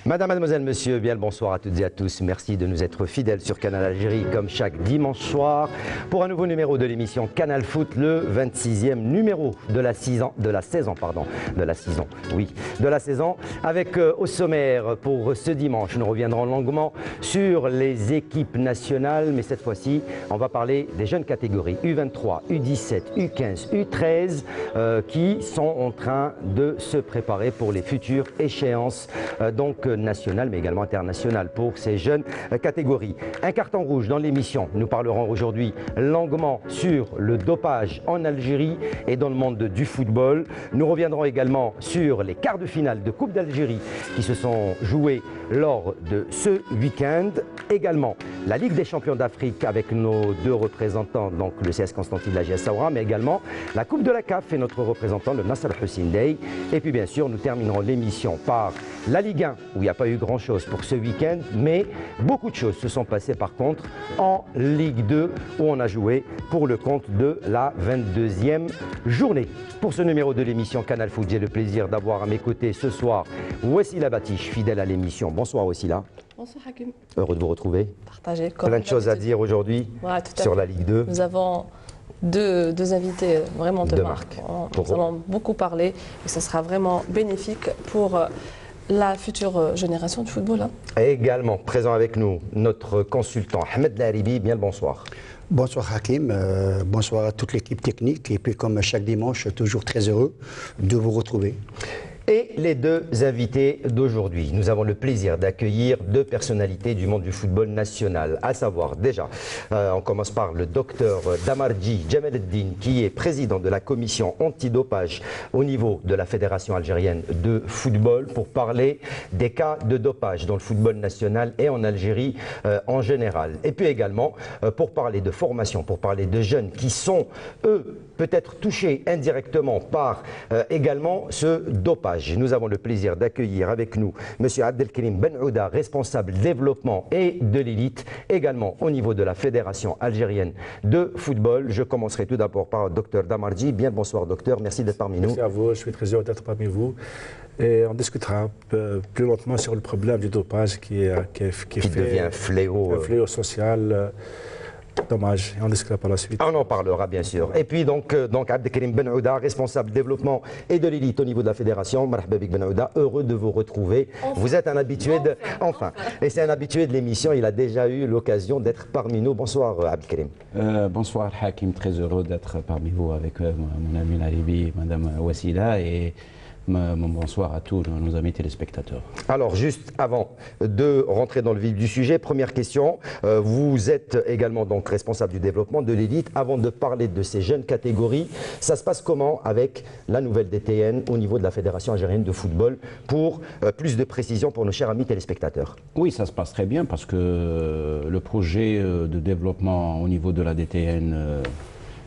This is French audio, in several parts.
Madame, mademoiselle, monsieur, bien le bonsoir à toutes et à tous. Merci de nous être fidèles sur Canal Algérie comme chaque dimanche soir pour un nouveau numéro de l'émission Canal Foot, le 26e numéro de la saison, avec au sommaire pour ce dimanche, nous reviendrons longuement sur les équipes nationales, mais cette fois-ci, on va parler des jeunes catégories U23, U17, U15, U13 qui sont en train de se préparer pour les futures échéances donc nationales mais également internationales pour ces jeunes catégories. Un carton rouge dans l'émission. Nous parlerons aujourd'hui longuement sur le dopage en Algérie et dans le monde du football. Nous reviendrons également sur les quarts de finale de Coupe d'Algérie qui se sont joués lors de ce week-end. Également la Ligue des champions d'Afrique avec nos deux représentants, donc le CS Constantine de la GS Saoura, mais également la Coupe de la CAF et notre représentant, le Nasser Hussein Dey. Et puis bien sûr, nous terminerons l'émission par la Ligue 1, où il n'y a pas eu grand-chose pour ce week-end, mais beaucoup de choses se sont passées par contre en Ligue 2, où on a joué pour le compte de la 22e journée. Pour ce numéro de l'émission Canal Foot, j'ai le plaisir d'avoir à mes côtés ce soir Wassila Batiche, fidèle à l'émission. Bonsoir Wassila. Bonsoir Hakim. Heureux de vous retrouver. Partagez. Plein de choses à dire aujourd'hui sur la Ligue 2. Nous avons deux invités vraiment de marque. Nous allons beaucoup parler et ce sera vraiment bénéfique pour la future génération de football. Et également présent avec nous notre consultant Ahmed Laribi. Bien le bonsoir. Bonsoir Hakim, bonsoir à toute l'équipe technique et puis comme chaque dimanche, toujours très heureux de vous retrouver. Et les deux invités d'aujourd'hui, nous avons le plaisir d'accueillir deux personnalités du monde du football national, à savoir déjà, on commence par le docteur Damarji Djamaleddine, qui est président de la commission antidopage au niveau de la Fédération algérienne de football, pour parler des cas de dopage dans le football national et en Algérie en général. Et puis également pour parler de formation, pour parler de jeunes qui sont, eux, peut-être touchés indirectement par également ce dopage. Nous avons le plaisir d'accueillir avec nous M. Abdelkrim Benouda, responsable développement et de l'élite, également au niveau de la Fédération algérienne de football. Je commencerai tout d'abord par Dr Damarji. Bien bonsoir docteur, merci d'être parmi nous. Merci à vous, je suis très heureux d'être parmi vous. Et on discutera un peu plus lentement sur le problème du dopage qui devient un fléau social. Dommage, on discutera par la suite. On en parlera bien sûr. Et puis donc Abdelkrim Benouda, responsable développement et de l'élite au niveau de la fédération. Marhaba bik Benouda, heureux de vous retrouver. Vous êtes un habitué de et c'est un habitué de l'émission. Il a déjà eu l'occasion d'être parmi nous. Bonsoir Abdelkrim. Bonsoir Hakim, très heureux d'être parmi vous avec mon ami Laribi, Madame Wassila et mon bonsoir à tous nos amis téléspectateurs. Alors juste avant de rentrer dans le vif du sujet, première question, vous êtes également donc responsable du développement de l'élite. Avant de parler de ces jeunes catégories, ça se passe comment avec la nouvelle DTN au niveau de la Fédération algérienne de football, pour plus de précision pour nos chers amis téléspectateurs? Oui, ça se passe très bien parce que le projet de développement au niveau de la DTN,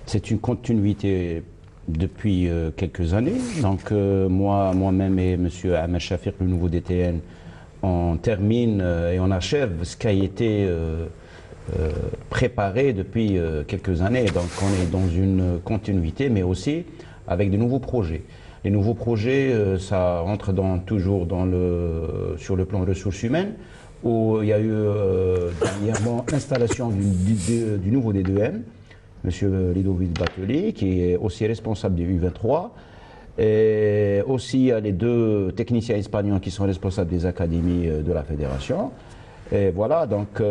c'est une continuité depuis quelques années. Donc moi-même et M. Ahmed Shafiq, le nouveau DTN, on termine et on achève ce qui a été préparé depuis quelques années. Donc on est dans une continuité, mais aussi avec de nouveaux projets. Les nouveaux projets, ça rentre toujours sur le plan ressources humaines, où il y a eu dernièrement l'installation du nouveau D2M, M. Ludovic Bateli, qui est aussi responsable du U23. Et aussi, il y a les deux techniciens espagnols qui sont responsables des académies de la fédération. Et voilà, donc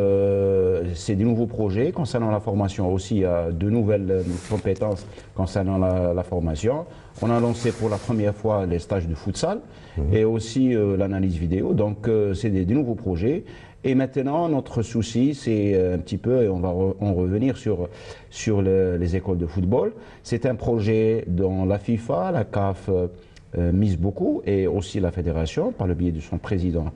c'est des nouveaux projets. Concernant la formation aussi, il y a de nouvelles compétences concernant la formation. On a lancé pour la première fois les stages de futsal et aussi l'analyse vidéo. Donc c'est des nouveaux projets. Et maintenant, notre souci, c'est un petit peu, et on va en revenir sur les écoles de football. C'est un projet dont la FIFA, la CAF mise beaucoup, et aussi la fédération, par le biais de son président,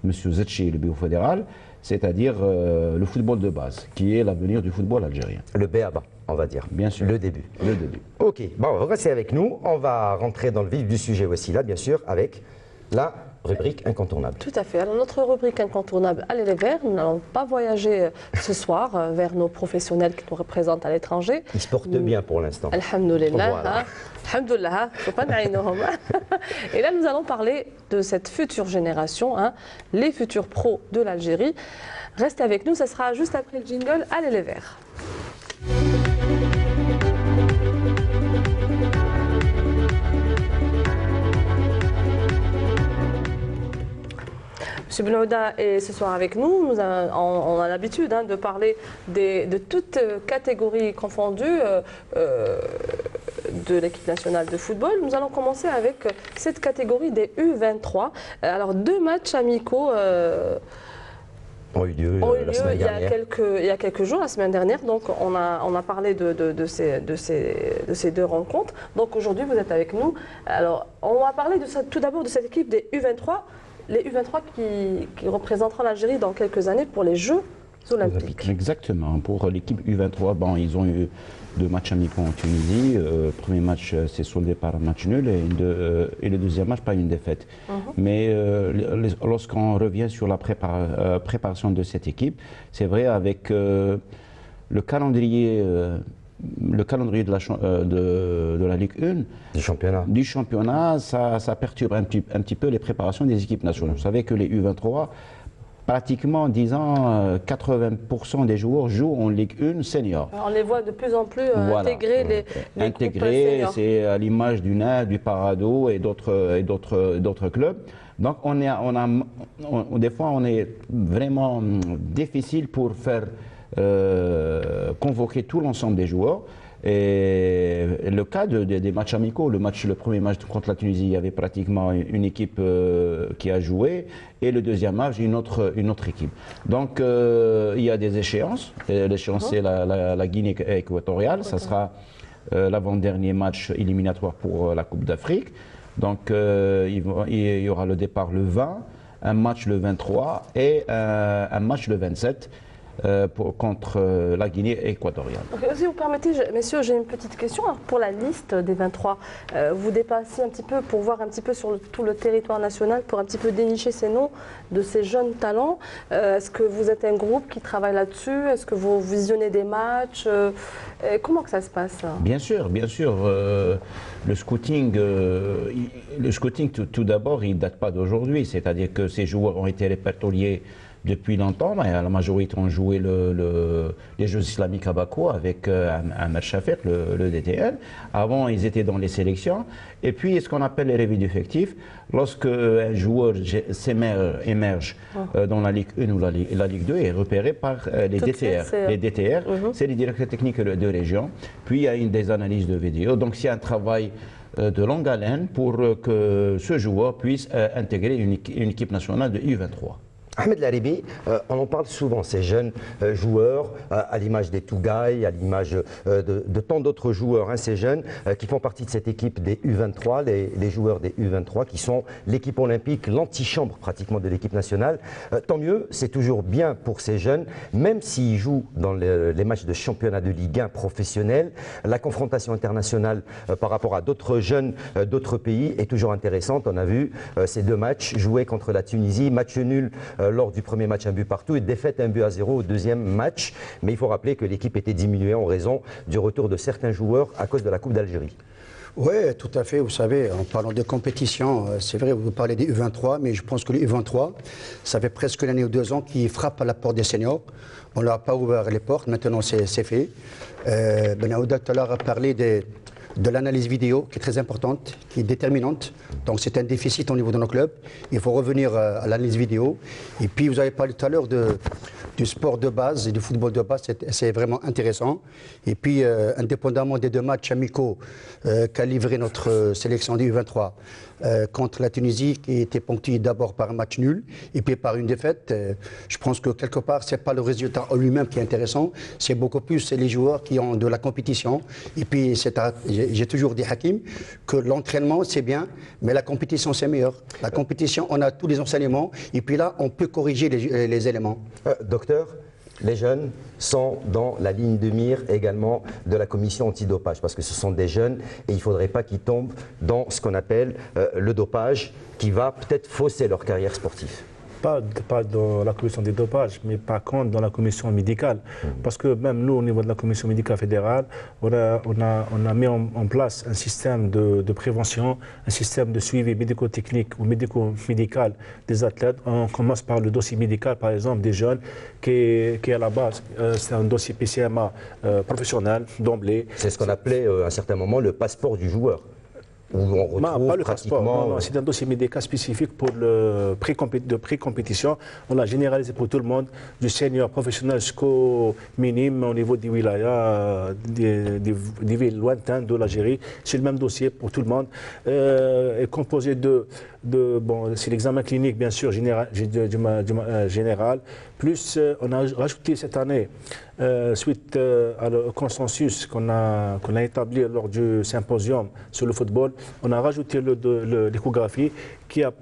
M. Zetchi, le bureau fédéral, c'est-à-dire le football de base, qui est l'avenir du football algérien. Le B.A.B.A., on va dire. Bien sûr. Le début. Le début. Ok, bon, restez avec nous. On va rentrer dans le vif du sujet aussi, là, bien sûr, avec la rubrique incontournable. Tout à fait. Alors notre rubrique incontournable, Allez les Verts, nous n'allons pas voyager ce soir vers nos professionnels qui nous représentent à l'étranger. Ils se portent bien pour l'instant. Alhamdoulilah. Voilà. Alhamdoulilah. Faut pas n'aïnohum. Et là, nous allons parler de cette future génération, les futurs pros de l'Algérie. Restez avec nous, ça sera juste après le jingle. Allez les Verts. M. Benouda est ce soir avec nous. On a l'habitude de parler de toutes catégories confondues de l'équipe nationale de football. Nous allons commencer avec cette catégorie des U23. Alors, 2 matchs amicaux ont eu lieu la semaine dernière. Il y a quelques jours, la semaine dernière. Donc, on a parlé de ces 2 rencontres. Donc, aujourd'hui, vous êtes avec nous. Alors, on va parler tout d'abord de cette équipe des U23. Les U23 qui représenteront l'Algérie dans quelques années pour les Jeux olympiques. Exactement. Pour l'équipe U23, ils ont eu 2 matchs amicaux en Tunisie. Le premier match s'est soldé par un match nul et le deuxième match par une défaite. Mais lorsqu'on revient sur la préparation de cette équipe, c'est vrai avec le calendrier de la Ligue 1, du championnat, ça perturbe un petit peu les préparations des équipes nationales. Vous savez que les U23, pratiquement 80% des joueurs jouent en Ligue 1 senior. On les voit de plus en plus intégrer les intégrer, c'est à l'image du NAD, du Parado et d'autres clubs. Donc des fois on est vraiment difficile pour faire convoquer tout l'ensemble des joueurs. Et le cas des matchs amicaux, le premier match contre la Tunisie, il y avait pratiquement une équipe qui a joué, et le deuxième match, une autre équipe. Donc il y a des échéances. L'échéance, c'est la Guinée équatoriale. Ça sera l'avant-dernier match éliminatoire pour la Coupe d'Afrique. Donc il y aura le départ le 20, un match le 23 et un match le 27. Contre la Guinée équatoriale. Si vous permettez, messieurs, j'ai une petite question. Alors, pour la liste des 23, vous dépassez un petit peu pour voir un petit peu sur tout le territoire national, pour un petit peu dénicher ces noms de ces jeunes talents. Est-ce que vous êtes un groupe qui travaille là-dessus? Est-ce que vous visionnez des matchs? Comment que ça se passe? Bien sûr, bien sûr. Le scouting, tout d'abord, il ne date pas d'aujourd'hui. C'est-à-dire que ces joueurs ont été répertoriés depuis longtemps. La majorité ont joué les Jeux islamiques à Bakou avec Ahmed Shafik, le DTN. Avant, ils étaient dans les sélections. Et puis, ce qu'on appelle les réveils d'effectifs, lorsque un joueur émerge dans la Ligue 1 ou la Ligue 2, est repéré par les DTR. Les DTR, c'est les directeurs techniques de région. Puis, il y a des analyses de vidéos. Donc, c'est un travail de longue haleine pour que ce joueur puisse intégrer une équipe nationale de U23. Ahmed Laribi, on en parle souvent, ces jeunes joueurs, à l'image des Tougaï, à l'image de tant d'autres joueurs, ces jeunes qui font partie de cette équipe des U23, les joueurs des U23 qui sont l'équipe olympique, l'antichambre pratiquement de l'équipe nationale. Tant mieux, c'est toujours bien pour ces jeunes, même s'ils jouent dans les matchs de championnat de Ligue 1 professionnel, la confrontation internationale par rapport à d'autres jeunes d'autres pays est toujours intéressante. On a vu ces 2 matchs joués contre la Tunisie, match nul lors du premier match, 1 but partout, et défaite 1-0 au deuxième match. Mais il faut rappeler que l'équipe était diminuée en raison du retour de certains joueurs à cause de la Coupe d'Algérie. Oui, tout à fait. Vous savez, en parlant de compétition, c'est vrai, vous parlez des U23, mais je pense que les U23, ça fait presque l'année ou 2 ans qu'ils frappent à la porte des seniors. On ne leur a pas ouvert les portes, maintenant c'est fait. Benouda tout à l'heure a parlé de l'analyse vidéo qui est très importante, qui est déterminante. Donc c'est un déficit au niveau de nos clubs. Il faut revenir à l'analyse vidéo. Et puis vous avez parlé tout à l'heure du sport de base et du football de base, c'est vraiment intéressant. Et puis indépendamment des 2 matchs amicaux qu'a livré notre sélection du U23 contre la Tunisie, qui était ponctuée d'abord par un match nul et puis par une défaite, je pense que quelque part c'est pas le résultat en lui-même qui est intéressant, c'est beaucoup plus les joueurs qui ont de la compétition. Et puis j'ai toujours dit, Hakim, que l'entraînement c'est bien, mais la compétition c'est meilleur. La compétition, on a tous les enseignements et puis là on peut corriger les éléments. Docteur, les jeunes sont dans la ligne de mire également de la commission antidopage, parce que ce sont des jeunes et il ne faudrait pas qu'ils tombent dans ce qu'on appelle le dopage, qui va peut-être fausser leur carrière sportive. Pas dans la commission des dopages, mais par contre dans la commission médicale. Parce que même nous, au niveau de la commission médicale fédérale, on a mis en place un système de prévention, un système de suivi médico-technique ou médico-médical des athlètes. On commence par le dossier médical, par exemple, des jeunes, qui est à la base, c'est un dossier PCMA professionnel, d'emblée. C'est ce qu'on appelait à un certain moment le passeport du joueur. Où on retrouve pas le passeport, non, c'est un dossier médical spécifique pour le pré-compétition. On l'a généralisé pour tout le monde, du senior professionnel jusqu'au minime au niveau des wilayas, des villes lointaines de l'Algérie. C'est le même dossier pour tout le monde. Est composé bon, c'est l'examen clinique, bien sûr, général, plus on a rajouté cette année, suite au consensus qu'on a établi lors du symposium sur le football, on a rajouté l'échographie qui a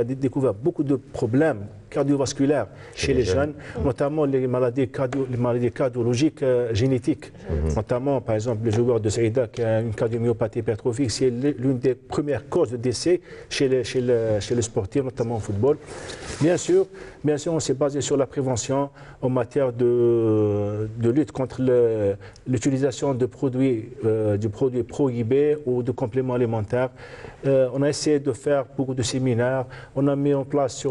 découvert beaucoup de problèmes cardiovasculaires chez les jeunes, notamment les maladies cardiologiques génétiques. Notamment, par exemple, le joueur de Saïda qui a une cardiomyopathie hypertrophique, c'est l'une des premières causes de décès chez les sportifs, notamment au football. Bien sûr, on s'est basé sur la prévention en matière de lutte contre l'utilisation de produits prohibés ou de compléments alimentaires. On a essayé de faire beaucoup de séminaires. On a mis en place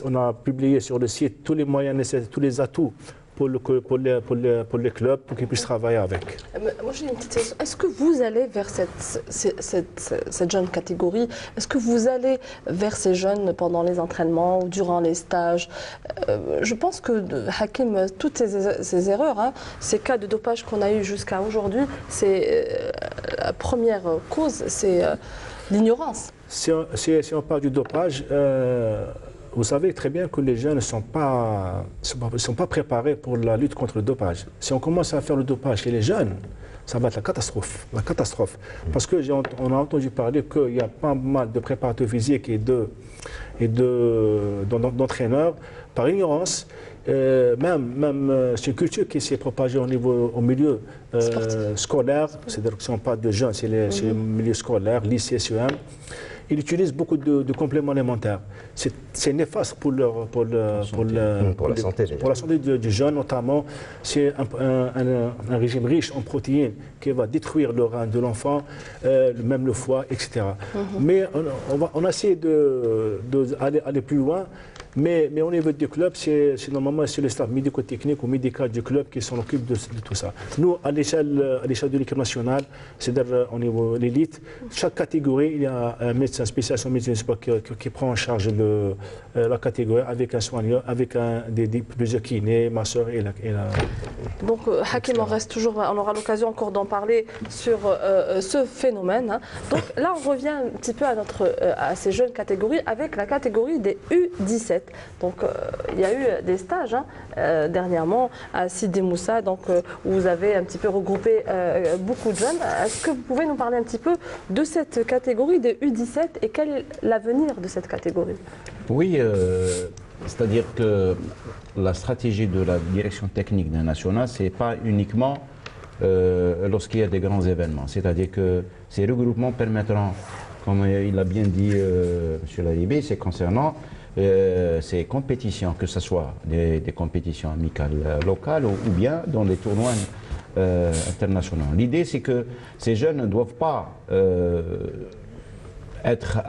on a publié sur le site tous les moyens nécessaires, tous les atouts pour les clubs, pour qu'ils puissent travailler avec. Moi j'ai une petite question. Est-ce que vous allez vers cette jeune catégorie? Est-ce que vous allez vers ces jeunes pendant les entraînements ou durant les stages? Je pense que Hakim, toutes ces erreurs, ces cas de dopage qu'on a eu jusqu'à aujourd'hui, c'est la première cause, c'est l'ignorance. Si on parle du dopage, vous savez très bien que les jeunes ne sont pas préparés pour la lutte contre le dopage. Si on commence à faire le dopage chez les jeunes, ça va être la catastrophe. Parce qu'on a entendu parler qu'il y a pas mal de préparateurs physiques et d'entraîneurs, par ignorance, même c'est une culture qui s'est propagée au milieu scolaire, c'est-à-dire que si on parle de jeunes, c'est le milieu scolaire, lycée, CEM. Ils utilisent beaucoup de compléments alimentaires. C'est néfaste pour la santé du jeune, notamment. C'est un régime riche en protéines qui va détruire le rein de l'enfant, même le foie, etc. Mais on a essayé d'aller plus loin. Mais au niveau du club, c'est normalement le staff médico-technique ou médical du club qui s'en occupe de tout ça. Nous, à l'échelle de l'équipe nationale, c'est-à-dire au niveau de l'élite, chaque catégorie, il y a un médecin spécialiste en médecine sport qui prend en charge la catégorie avec un soigneur, avec plusieurs kinés, masseurs et la. Donc, Hakim, on aura l'occasion encore d'en parler sur ce phénomène. Donc là, on revient un petit peu à ces jeunes catégories avec la catégorie des U17. Donc, il y a eu des stages dernièrement à Sidi Moussa, donc, où vous avez un petit peu regroupé beaucoup de jeunes. Est-ce que vous pouvez nous parler un petit peu de cette catégorie des U17 et quel est l'avenir de cette catégorie? Oui, c'est-à-dire que la stratégie de la direction technique d'un national, ce n'est pas uniquement lorsqu'il y a des grands événements. C'est-à-dire que ces regroupements permettront, comme il a bien dit M. Laribé, c'est concernant ces compétitions, que ce soit des compétitions amicales locales ou bien dans les tournois internationaux. L'idée, c'est que ces jeunes ne doivent pas être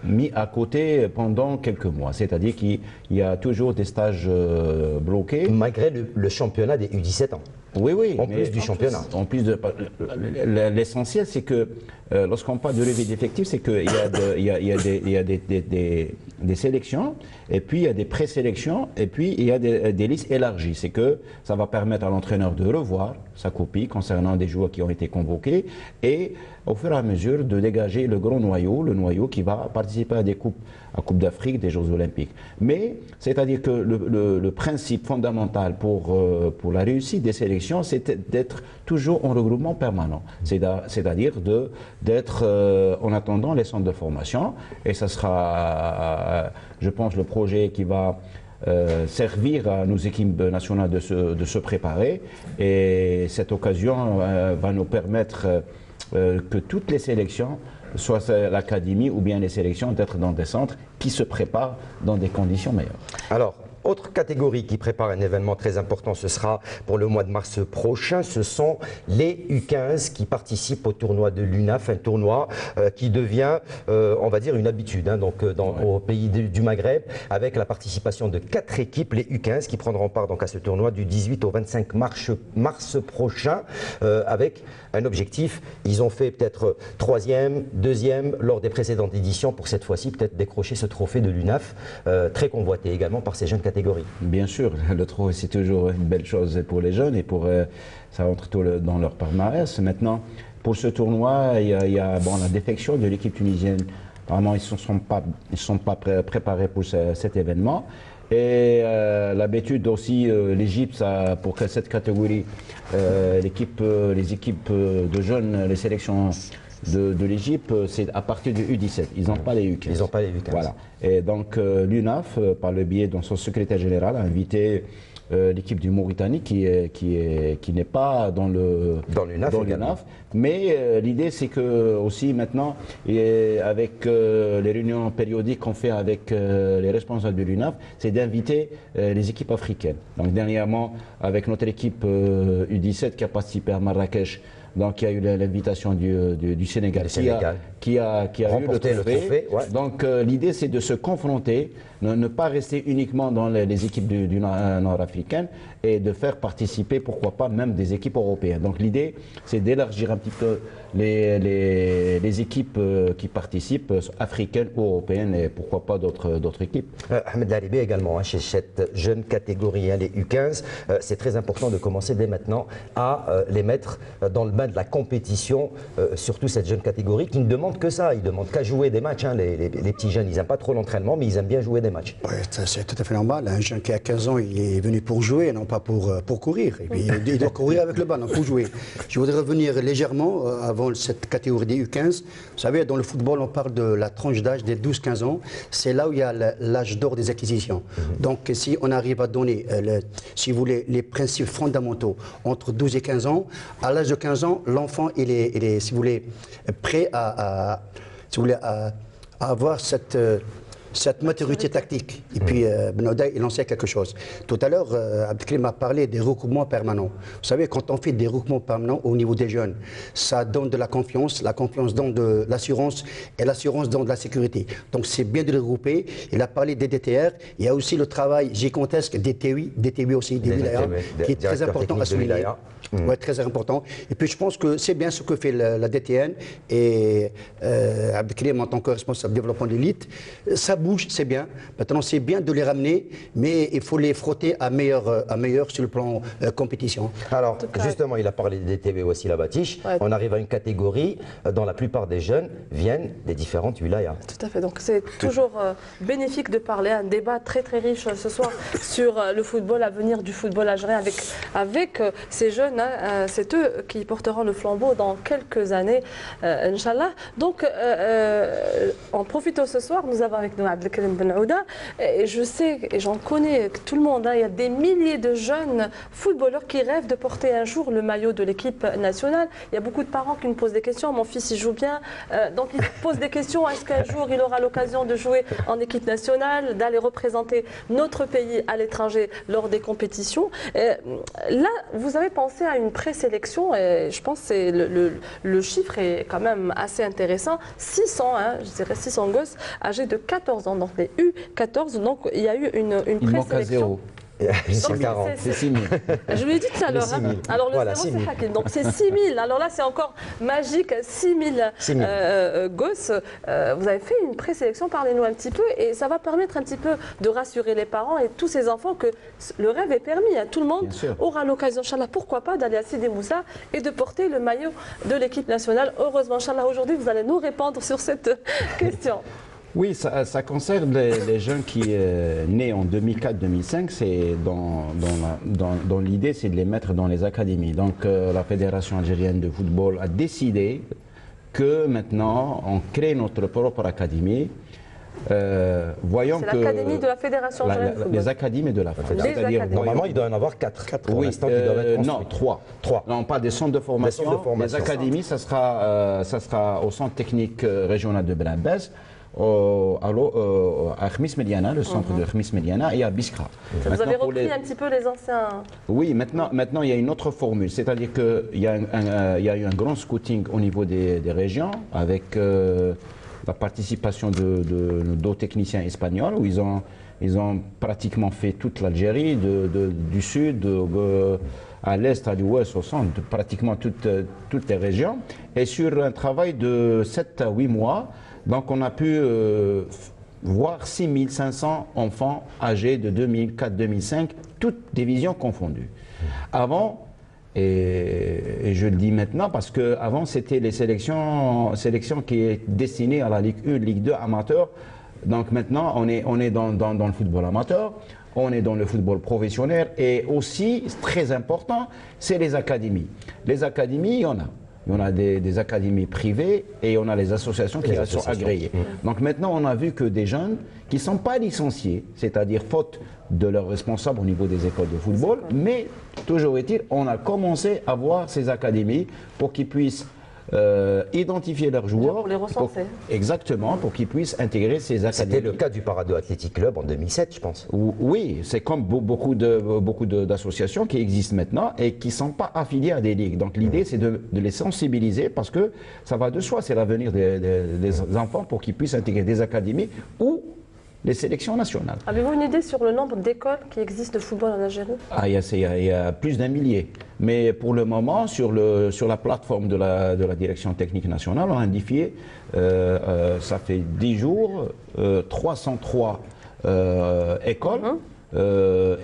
mis à côté pendant quelques mois. C'est-à-dire qu'il y a toujours des stages bloqués. Malgré le championnat des U17 ans. Oui. En plus du championnat. L'essentiel, c'est que lorsqu'on parle de levée d'effectifs, c'est qu'il y a des sélections, et puis il y a des présélections, et puis il y a des listes élargies. C'est que ça va permettre à l'entraîneur de revoir sa copie concernant des joueurs qui ont été convoqués, et au fur et à mesure de dégager le grand noyau, le noyau qui va participer à des Coupe d'Afrique, des Jeux Olympiques. Mais c'est-à-dire que le principe fondamental pour la réussite des sélections, c'est d'être toujours en regroupement permanent. C'est-à-dire d'être en attendant les centres de formation. Et ça sera, je pense, le projet qui va servir à nos équipes nationales de se préparer. Et cette occasion va nous permettre que toutes les sélections, soit l'académie ou bien les sélections, d'être dans des centres qui se préparent dans des conditions meilleures. Alors, autre catégorie qui prépare un événement très important, ce sera pour le mois de mars prochain, ce sont les U15 qui participent au tournoi de l'UNAF, un tournoi qui devient, on va dire, une habitude au pays du Maghreb, avec la participation de 4 équipes, les U15, qui prendront part donc à ce tournoi du 18 au 25 mars prochain, avec un objectif. Ils ont fait peut-être 3e, 2e lors des précédentes éditions, pour cette fois-ci peut-être décrocher ce trophée de l'UNAF, très convoité également par ces jeunes catégories. Bien sûr, le trophée c'est toujours une belle chose pour les jeunes et ça entre tout dans leur palmarès. Maintenant, pour ce tournoi, il y a la défection de l'équipe tunisienne. Apparemment, ils ne sont pas préparés pour cet événement. Et l'habitude aussi, l'Égypte, pour cette catégorie, les équipes de jeunes, les sélections de l'Égypte, c'est à partir du U17. Ils n'ont pas les U15. Ils n'ont pas les U15. Voilà. Et donc l'UNAF, par le biais de son secrétaire général, a invité l'équipe du Mauritanie qui n'est pas dans l'UNAF. Mais l'idée, c'est que aussi maintenant, avec les réunions périodiques qu'on fait avec les responsables de l'UNAF, c'est d'inviter les équipes africaines. Donc dernièrement, avec notre équipe U17 qui a participé à Marrakech, donc il y a eu l'invitation du Sénégal, qui a eu le trophée. Ouais. Donc l'idée, c'est de se confronter, ne pas rester uniquement dans les équipes du nord-africaine, et de faire participer, pourquoi pas, même des équipes européennes. Donc l'idée, c'est d'élargir un petit peu les équipes qui participent, africaines ou européennes, et pourquoi pas d'autres équipes. Ahmed Laribé également, chez cette jeune catégorie, les U15, c'est très important de commencer dès maintenant à les mettre dans le bain de la compétition, surtout cette jeune catégorie qui ne demande que ça, ils ne demandent qu'à jouer des matchs. Les petits jeunes, ils n'aiment pas trop l'entraînement, mais ils aiment bien jouer des matchs. Ouais, c'est tout à fait normal. Un jeune qui a 15 ans, il est venu pour jouer, non pas pour courir. Et puis, il doit courir avec le ballon pour jouer. Je voudrais revenir légèrement avant cette catégorie des U15. Vous savez, dans le football, on parle de la tranche d'âge des 12-15 ans. C'est là où il y a l'âge d'or des acquisitions. Donc, si on arrive à donner, si vous voulez, les principes fondamentaux entre 12 et 15 ans, à l'âge de 15 ans, l'enfant, il est, si vous voulez, prêt à avoir cette maturité tactique. Et puis, Benouda, il en sait quelque chose. Tout à l'heure, Abdelkrim a parlé des regroupements permanents. Vous savez, quand on fait des regroupements permanents au niveau des jeunes, ça donne de la confiance donne de l'assurance, et l'assurance donne de la sécurité. Donc, c'est bien de les regrouper. Il a parlé des DTR. Il y a aussi le travail gigantesque des TUI aussi, des wilayas, qui est très important à souligner. Ouais, très important. Et puis, je pense que c'est bien ce que fait la DTN et Abdelkrim en tant que responsable développement de l'élite. Ça bouge, c'est bien. Maintenant, c'est bien de les ramener, mais il faut les frotter à meilleur sur le plan compétition. Alors, justement, il a parlé des TV aussi, la Batiche. Ouais. On arrive à une catégorie dont la plupart des jeunes viennent des différentes wilayas. Tout à fait. Donc, c'est toujours bénéfique de parler. Un débat très, très riche ce soir sur le football, l'avenir du football algérien avec ces jeunes. Hein, c'est eux qui porteront le flambeau dans quelques années, Inch'Allah. Donc, en profitant ce soir, nous avons avec nous Abdelkrim Benouda. Et je sais, et j'en connais tout le monde, hein, il y a des milliers de jeunes footballeurs qui rêvent de porter un jour le maillot de l'équipe nationale. Il y a beaucoup de parents qui me posent des questions. Mon fils, il joue bien. Donc, ils posent des questions. Est-ce qu'un jour, il aura l'occasion de jouer en équipe nationale, d'aller représenter notre pays à l'étranger lors des compétitions? Là, vous avez pensé à une présélection, et je pense que le chiffre est quand même assez intéressant. 600, hein, je dirais 600 gosses âgés de 14 ans, donc les U14, donc il y a eu une présélection. C'est 6 000. Je vous l'ai dit tout à l'heure. Hein. Alors le voilà, zéro, c'est Hakim. Donc c'est 6 000. Alors là, c'est encore magique. 6 000 gosses. Vous avez fait une présélection, parlez-nous un petit peu. Et ça va permettre un petit peu de rassurer les parents et tous ces enfants que le rêve est permis. Hein. Tout le monde aura l'occasion, Inch'Allah, pourquoi pas, d'aller à Sidi Moussa et de porter le maillot de l'équipe nationale. Heureusement, Inch'Allah, aujourd'hui, vous allez nous répondre sur cette question. Oui, ça concerne les jeunes qui nés en 2004-2005. C'est dans l'idée, c'est de les mettre dans les académies. Donc, la Fédération algérienne de football a décidé que maintenant, on crée notre propre académie voyant C'est que l'académie de la Fédération algérienne de football. les académies de la fédération. académies. Normalement, il doit y en avoir 4 pour Oui, l'instant qui doivent être construits. non, 3. 3. Non, pas des centres de formation. Des centres de formation. Les académies, ça sera au centre technique régional de Belambès, à Khmis Mediana, le centre de Khmis Mediana, et à Biskra. Vous avez repris un petit peu les anciens... Oui, maintenant il y a une autre formule, c'est-à-dire qu'il y a eu un grand scouting au niveau des régions avec la participation de nos techniciens espagnols où ils ont pratiquement fait toute l'Algérie, du sud à l'est, à l'ouest, au centre, pratiquement toutes les régions. Et sur un travail de 7 à 8 mois, donc on a pu voir 6500 enfants âgés de 2004-2005, toutes divisions confondues. Avant, et je le dis maintenant parce qu'avant c'était les sélections qui est destinées à la Ligue 1, Ligue 2 amateur. Donc maintenant on est dans le football amateur, on est dans le football professionnel et aussi, très important, c'est les académies. Les académies, il y en a. Il y en a des académies privées et on a les associations qui sont agréées. Donc maintenant, on a vu que des jeunes qui ne sont pas licenciés, c'est-à-dire faute de leurs responsables au niveau des écoles de football, mais toujours est-il, on a commencé à voir ces académies pour qu'ils puissent identifier leurs joueurs. Pour les recenser. Exactement, pour qu'ils puissent intégrer ces académies. C'était le cas du Parado Athletic Club en 2007, je pense. Oui, c'est comme beaucoup d'associations qui existent maintenant et qui ne sont pas affiliées à des ligues. Donc l'idée, c'est de les sensibiliser parce que ça va de soi, c'est l'avenir des enfants pour qu'ils puissent intégrer des académies ou les sélections nationales. Avez-vous une idée sur le nombre d'écoles qui existent de football en Algérie? Il y a plus d'1 millier. Mais pour le moment, sur la plateforme de la direction technique nationale, on a identifié, ça fait 10 jours, 303 écoles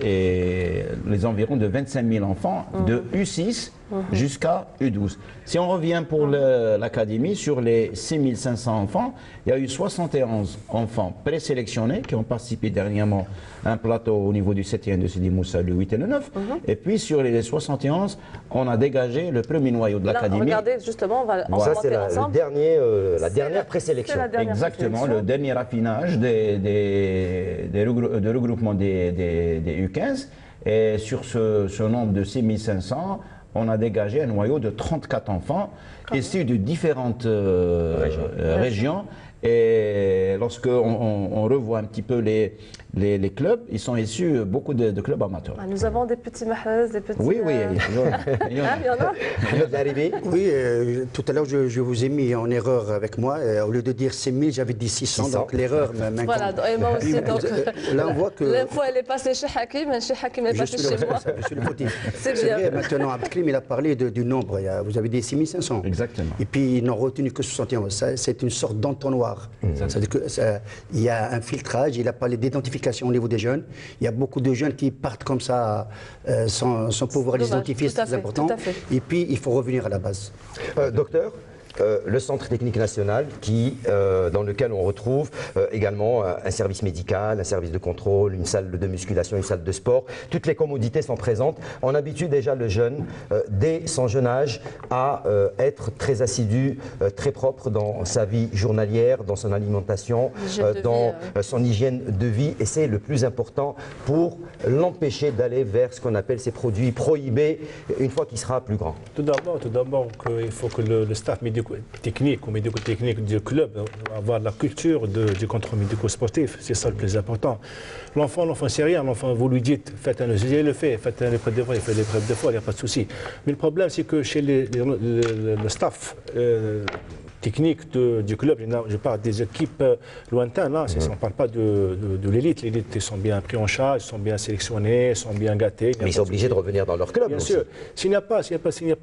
et les environs de 25 000 enfants de U6 jusqu'à U12. Si on revient pour l'académie, sur les 6 500 enfants, il y a eu 71 enfants présélectionnés qui ont participé dernièrement à un plateau au niveau du 7e de Sidi Moussa, le 8 et le 9. Et puis sur les 71, on a dégagé le premier noyau de l'académie. Regardez, justement, on va Ça, c'est la dernière présélection. Exactement, le dernier affinage de regroupement des U15. Et sur ce nombre de 6 500, on a dégagé un noyau de 34 enfants issus de différentes régions. Et lorsqu'on revoit un petit peu les clubs, ils sont issus beaucoup de clubs amateurs. Nous avons des petits Mahrez, des petits... Oui, il y en a. Oui, tout à l'heure, je vous ai mis en erreur avec moi. Au lieu de dire 6 000, j'avais dit 600, donc l'erreur m'incombe. Voilà, et moi aussi. Donc, là, on voit que... L'info, elle est passée chez Hakim, mais chez Hakim, elle est passée chez moi. Je suis le fautif. C'est bien. bien. Maintenant, Abdelkrim, il a parlé du nombre. Vous avez dit 6 500. Exactement. Et puis, ils n'ont retenu que 71. C'est une sorte d'entonnoir. C'est-à-dire qu'il y a un filtrage, il a parlé d'identification au niveau des jeunes. Il y a beaucoup de jeunes qui partent comme ça sans pouvoir les identifier, c'est très important. Et puis, il faut revenir à la base. Docteur, le centre technique national dans lequel on retrouve également un service médical, un service de contrôle, une salle de musculation, une salle de sport. Toutes les commodités sont présentes. On habitue déjà le jeune, dès son jeune âge, à être très assidu, très propre dans sa vie journalière, dans son alimentation, dans son hygiène de vie. Et c'est le plus important pour l'empêcher d'aller vers ce qu'on appelle ces produits prohibés une fois qu'il sera plus grand. Tout d'abord, il faut que le staff médico-technique ou médico-technique du club avoir la culture du contrôle médico-sportif. C'est ça le plus important. L'enfant, c'est rien. L'enfant, vous lui dites, faites un ECG, il le fait. Faites un épreuve de fois, il fait l'épreuve de fois, il n'y a pas de souci. Mais le problème, c'est que chez le staff technique du club, je parle des équipes lointaines, là, on ne parle pas de l'élite. L'élite, ils sont bien pris en charge, ils sont bien sélectionnés, ils sont bien gâtés. Mais ils sont obligés de revenir dans leur club. Bien aussi. sûr. S'il n'y a pas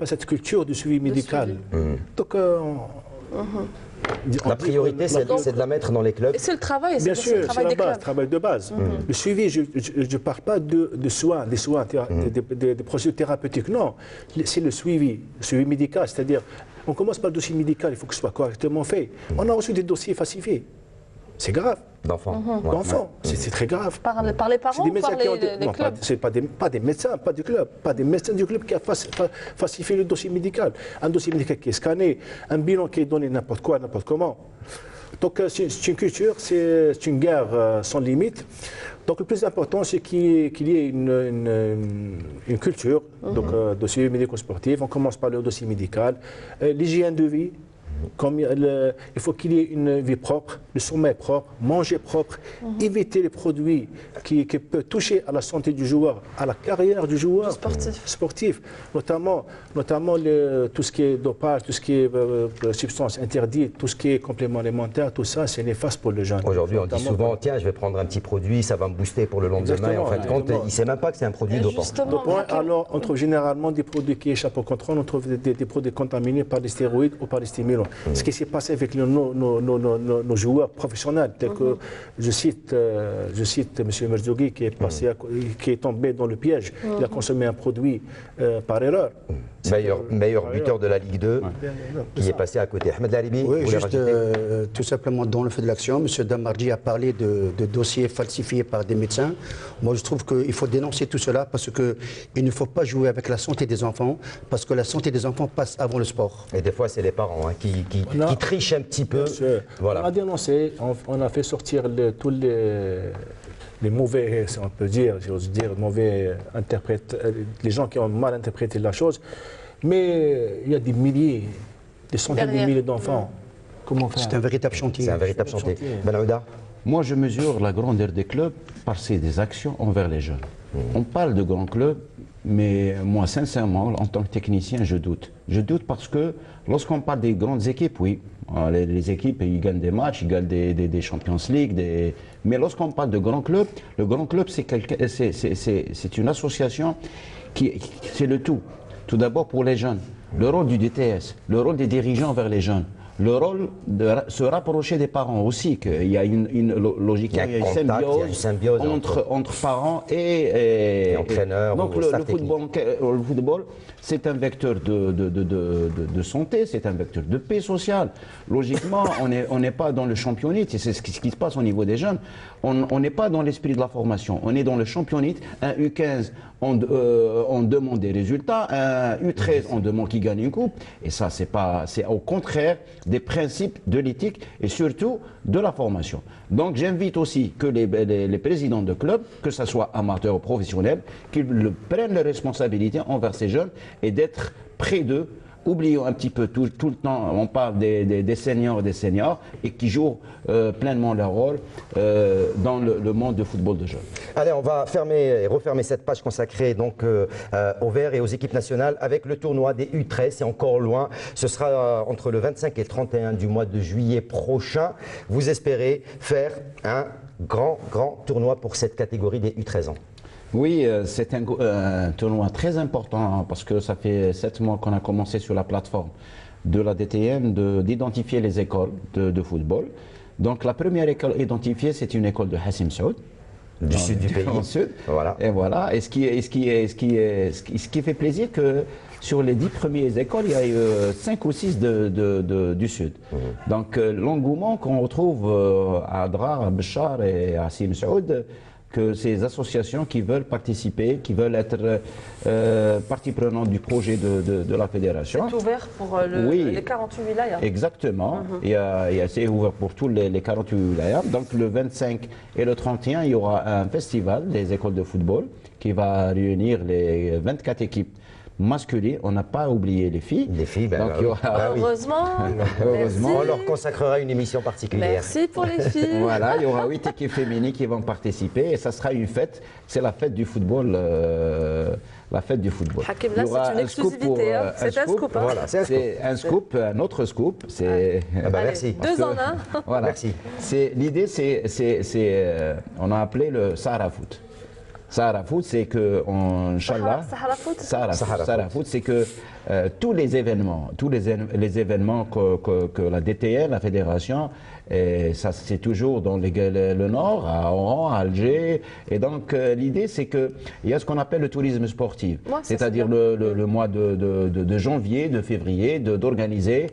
cette culture du suivi médical, donc la priorité, c'est de la mettre dans les clubs. Et c'est le travail, bien sûr, le travail des clubs. Le travail de base. Le suivi, je ne parle pas de soins, des procédures thérapeutiques, non. C'est le suivi médical, c'est-à-dire, on commence par le dossier médical, il faut que ce soit correctement fait. On a reçu des dossiers falsifiés. C'est grave. D'enfants. C'est très grave. Par les parents ou par les clubs? Ce n'est pas des médecins, pas du club. Pas des médecins du club qui a falsifié le dossier médical. Un dossier médical qui est scanné, un bilan qui est donné n'importe quoi, n'importe comment. Donc c'est une culture, c'est une guerre sans limite. Donc le plus important, c'est qu'il y ait une culture de suivi médico-sportif. On commence par le dossier médical, l'hygiène de vie. Comme il faut qu'il y ait une vie propre, le sommeil propre, manger propre, éviter les produits qui peuvent toucher à la santé du joueur, à la carrière du joueur sportif, notamment tout ce qui est dopage, tout ce qui est substance interdite, tout ce qui est complément alimentaire, tout ça, c'est néfaste pour le jeune. Aujourd'hui, on dit souvent, tiens, je vais prendre un petit produit, ça va me booster pour le lendemain. Et en fin de compte, il ne sait même pas que c'est un produit dopant. Alors, on trouve généralement des produits qui échappent au contrôle, on trouve des produits contaminés par des stéroïdes ou par des stimulants. Ce qui s'est passé avec nos joueurs professionnels, tels que je cite M. Merzougui qui est tombé dans le piège. Il a consommé un produit par erreur. Meilleur buteur de la Ligue 2 qui est passé à côté. Ahmed Laribi, oui, juste tout simplement dans le feu de l'action, M. Damarji a parlé de dossiers falsifiés par des médecins. Moi, je trouve qu'il faut dénoncer tout cela parce qu'il ne faut pas jouer avec la santé des enfants, parce que la santé des enfants passe avant le sport. Et des fois, c'est les parents qui trichent un petit peu. Voilà. On a dénoncé, on a fait sortir tous les mauvais, si on peut dire, j'ose dire, mauvais interprètes, les gens qui ont mal interprété la chose. Mais il y a des milliers, des centaines de milliers d'enfants. Comment faire? C'est un véritable chantier. C'est un véritable chantier. Ben Aouda? Moi, je mesure la grandeur des clubs par des actions envers les jeunes. On parle de grands clubs, mais moi, sincèrement, en tant que technicien, je doute. Je doute parce que lorsqu'on parle des grandes équipes, oui, les équipes, ils gagnent des matchs, ils gagnent des Champions League, mais lorsqu'on parle de grands clubs, le grand club, c'est une association c'est le tout. Tout d'abord pour les jeunes, le rôle du DTS, le rôle des dirigeants vers les jeunes. Le rôle de se rapprocher des parents aussi, qu'il y a logiquement il y a une symbiose entre parents et entraîneurs. Donc le football, c'est un vecteur de santé, c'est un vecteur de paix sociale. Logiquement, on n'est pas dans le championnat, c'est ce qui se passe au niveau des jeunes. On n'est pas dans l'esprit de la formation, on est dans le championnat. Un U15, on demande des résultats, un U13, on demande qu'il gagne une coupe. Et ça, c'est au contraire des principes de l'éthique et surtout de la formation. Donc j'invite aussi que les présidents de clubs, que ce soit amateurs ou professionnels, qu'ils prennent leurs responsabilités envers ces jeunes et d'être près d'eux. Oublions un petit peu tout le temps, on parle des seniors et des seniors et qui jouent pleinement leur rôle dans le monde du football de jeunes. Allez, on va refermer cette page consacrée donc aux Verts et aux équipes nationales avec le tournoi des U13. C'est encore loin. Ce sera entre le 25 et 31 du mois de juillet prochain. Vous espérez faire un grand tournoi pour cette catégorie des U13 ans. Oui, c'est un tournoi très important parce que ça fait 7 mois qu'on a commencé sur la plateforme de la DTN d'identifier les écoles de football. Donc la première école identifiée, c'est une école de Hassim Saoud. Du sud du pays. Sud. Voilà. Et voilà. Et ce qui fait plaisir que sur les 10 premières écoles, il y a eu 5 ou 6 du sud. Donc l'engouement qu'on retrouve à Adrar, à Béchar et à Hassim Saoud, que ces associations qui veulent participer, qui veulent être partie prenante du projet de la fédération. C'est ouvert pour les 48 wilayas. Exactement. C'est ouvert pour tous les 48 wilayas. Donc le 25 et le 31, il y aura un festival des écoles de football qui va réunir les 24 équipes masculines. On n'a pas oublié les filles. Les filles, donc, heureusement. On leur consacrera une émission particulière. Merci pour les filles. Voilà, il y aura 8 équipes féminines qui vont participer et ça sera une fête. C'est la fête du football. La fête du football. Hakim, là, c'est une exclusivité. C'est un scoop. Voilà, c'est un scoop, un autre scoop. Merci. 2 en 1. Voilà. Merci. L'idée, on a appelé le Sahara Foot. Sahara Foot, c'est que, Inch'Allah, Sahara Foot, c'est que tous les événements que la DTN, la fédération, et ça c'est toujours dans le nord, à Oran, à Alger. Et donc l'idée c'est qu'il y a ce qu'on appelle le tourisme sportif, c'est-à-dire le mois de janvier, de février, d'organiser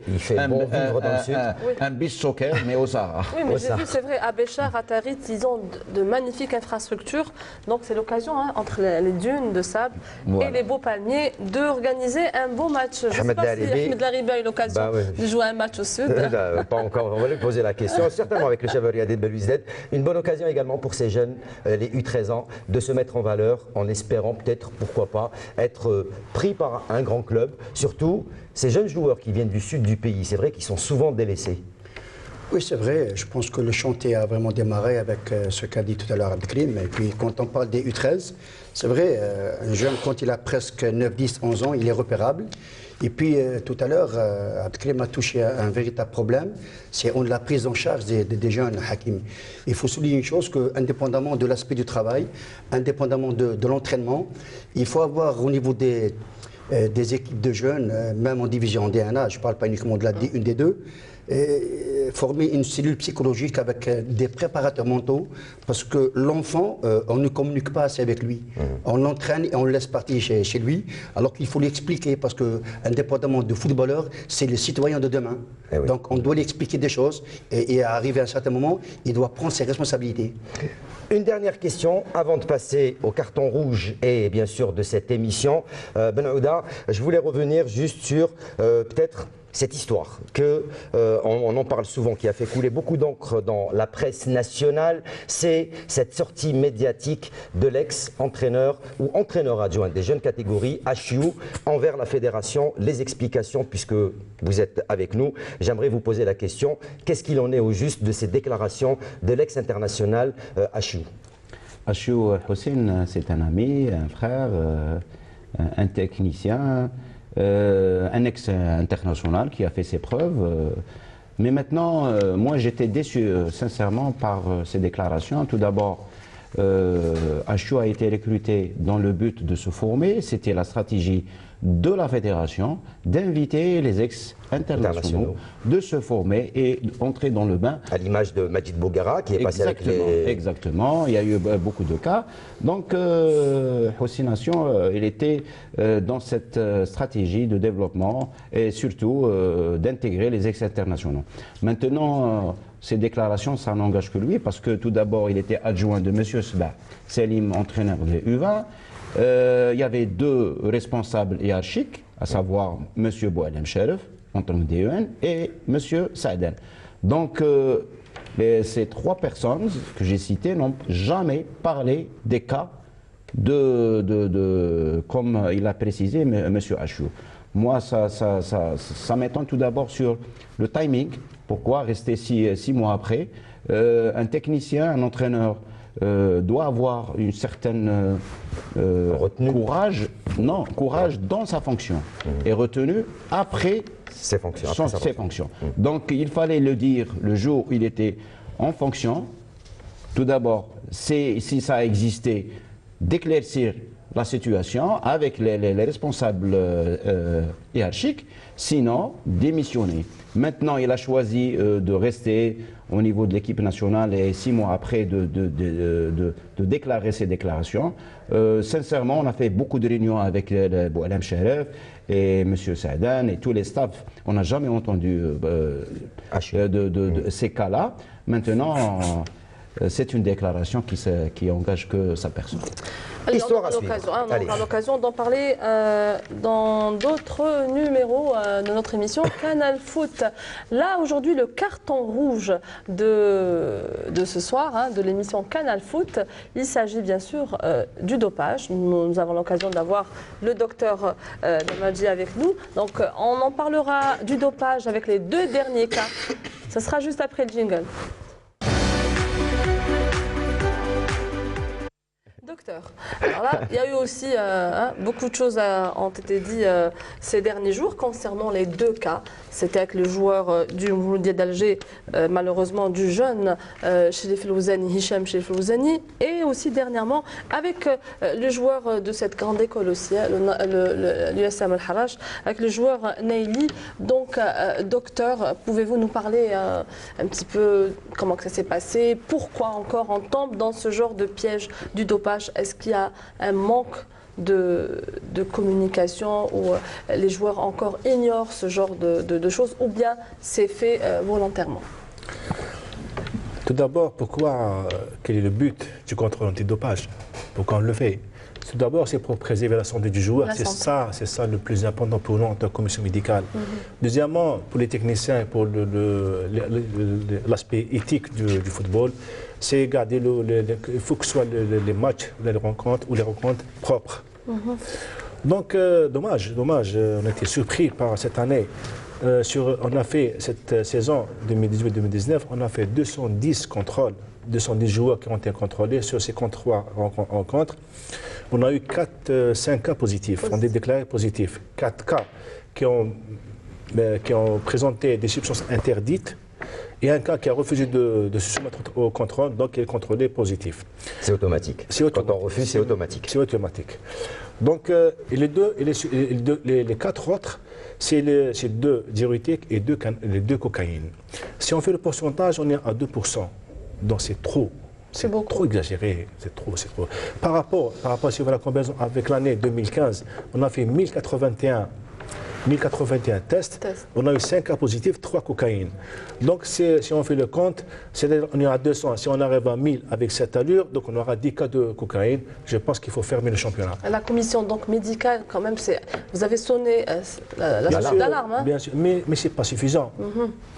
un beach soccer, mais au Sahara. Oui, mais j'ai vu, c'est vrai, à Béchar, à Tarit, ils ont de magnifiques infrastructures. Donc c'est l'occasion, entre les dunes de sable et les beaux palmiers, d'organiser un beau match. Je ne sais pas si Ahmed Laribi a eu l'occasion de jouer un match au sud. Pas encore, on va lui poser la question. question, certainement avec le chef Riyad Belouizdad. Une bonne occasion également pour ces jeunes, les U13 ans, de se mettre en valeur en espérant peut-être, pourquoi pas, être pris par un grand club. Surtout, ces jeunes joueurs qui viennent du sud du pays, c'est vrai qu'ils sont souvent délaissés. Oui, c'est vrai. Je pense que le chantier a vraiment démarré avec ce qu'a dit tout à l'heure Abdelkrim. Et puis, quand on parle des U13, c'est vrai, un jeune, quand il a presque 9, 10, 11 ans, il est repérable. Et puis, tout à l'heure, Abdelkrim a touché à un véritable problème, c'est la prise en charge des jeunes, Hakim. Il faut souligner une chose, que, indépendamment de l'aspect du travail, indépendamment de l'entraînement, il faut avoir au niveau des équipes de jeunes, même en division D1A, je ne parle pas uniquement de la D1, D2, former une cellule psychologique avec des préparateurs mentaux, parce que l'enfant, on ne communique pas assez avec lui. On l'entraîne et on le laisse partir chez lui, alors qu'il faut lui expliquer, parce que, indépendamment de footballeur, c'est le citoyen de demain. Oui. Donc on doit lui expliquer des choses, et arrivé à un certain moment, il doit prendre ses responsabilités. Une dernière question avant de passer au carton rouge et bien sûr de cette émission. Ben Aouda, je voulais revenir juste sur peut-être cette histoire on en parle souvent, qui a fait couler beaucoup d'encre dans la presse nationale. C'est cette sortie médiatique de l'ex-entraîneur ou entraîneur adjoint des jeunes catégories, HU, envers la fédération. Les explications, puisque vous êtes avec nous, j'aimerais vous poser la question. Qu'est-ce qu'il en est au juste de ces déclarations de l'ex-international HU? HU Hossein, c'est un ami, un frère, un technicien, un ex-international qui a fait ses preuves. Mais maintenant, moi j'étais déçu sincèrement par ces déclarations. Tout d'abord, HU a été recruté dans le but de se former. C'était la stratégie de la fédération d'inviter les ex-internationaux de se former et d'entrer dans le bain. À l'image de Majid Bouguera qui est passé avec les... Exactement, il y a eu beaucoup de cas. Donc, Hossination, il était dans cette stratégie de développement et surtout d'intégrer les ex-internationaux. Maintenant, ces déclarations, ça n'engage que lui parce que tout d'abord, il était adjoint de M. Sba Selim, entraîneur des U20. Il y avait deux responsables hiérarchiques, à savoir M. Boualem Sherif, entraîneur des UN, et M. Saadane. Donc, ces trois personnes que j'ai citées n'ont jamais parlé des cas comme il a précisé M. HU. Moi, ça m'étonne tout d'abord sur le timing. Pourquoi rester 6 mois après? Un technicien, un entraîneur doit avoir une certaine courage dans sa fonction et retenu après ses fonctions. Donc il fallait le dire le jour où il était en fonction. Tout d'abord, si ça a existé, d'éclaircir la situation avec les responsables hiérarchiques, sinon démissionner. Maintenant, il a choisi de rester au niveau de l'équipe nationale et 6 mois après de déclarer ses déclarations. Sincèrement, on a fait beaucoup de réunions avec Boualem Sherif et M. Saadane et tous les staffs. On n'a jamais entendu de ces cas-là. Maintenant, c'est une déclaration qui engage que sa personne. Histoire à suivre. On aura l'occasion d'en parler dans d'autres numéros de notre émission Canal Foot. Là, aujourd'hui, le carton rouge de ce soir, de l'émission Canal Foot, il s'agit bien sûr du dopage. Nous avons l'occasion d'avoir le docteur Damadji avec nous. Donc, on en parlera du dopage avec les 2 derniers cas. Ce sera juste après le jingle. Docteur, alors là, il y a eu aussi beaucoup de choses ont été dites ces derniers jours concernant les 2 cas. C'était avec le joueur du Mouloudia d'Alger, malheureusement du jeune Chérif Louzani, Hicham Chérif Louzani, et aussi dernièrement avec le joueur de cette grande école aussi, l'USM Al-Harrach, avec le joueur Naili. Donc, docteur, pouvez-vous nous parler un petit peu comment que ça s'est passé? Pourquoi encore on tombe dans ce genre de piège du dopage? Est-ce qu'il y a un manque de communication où les joueurs encore ignorent ce genre de choses ou bien c'est fait volontairement? Tout d'abord, quel est le but du contrôle antidopage? Pourquoi on le fait? Tout d'abord, c'est pour préserver la santé du joueur. C'est ça le plus important pour nous en tant que commission médicale. Deuxièmement, pour les techniciens, pour l'aspect éthique du football, c'est garder il faut que ce soit les matchs, les rencontres propres. Donc, dommage, on a été surpris par cette année. On a fait cette saison 2018-2019, on a fait 210 contrôles, 210 joueurs qui ont été contrôlés sur ces 3 rencontres. On a eu 5 cas positifs, on a déclaré positifs. 4 cas qui ont présenté des substances interdites et un cas qui a refusé de se soumettre au contrôle, donc il est contrôlé positif. C'est automatique. Quand on refuse, c'est automatique. C'est automatique. Donc les 4 autres, c'est 2 diurétiques et 2 cocaïnes. Si on fait le pourcentage, on est à 2%. Donc c'est trop. C'est trop exagéré. C'est trop. Par rapport si on fait la comparaison avec l'année 2015, on a fait 1081 tests, on a eu 5 cas positifs, 3 cocaïnes. Donc si on fait le compte, on est à 200. Si on arrive à 1000 avec cette allure, donc on aura 10 cas de cocaïne. Je pense qu'il faut fermer le championnat. La commission donc médicale, quand même, vous avez sonné la sonnette d'alarme. Hein? Bien sûr, mais ce n'est pas suffisant.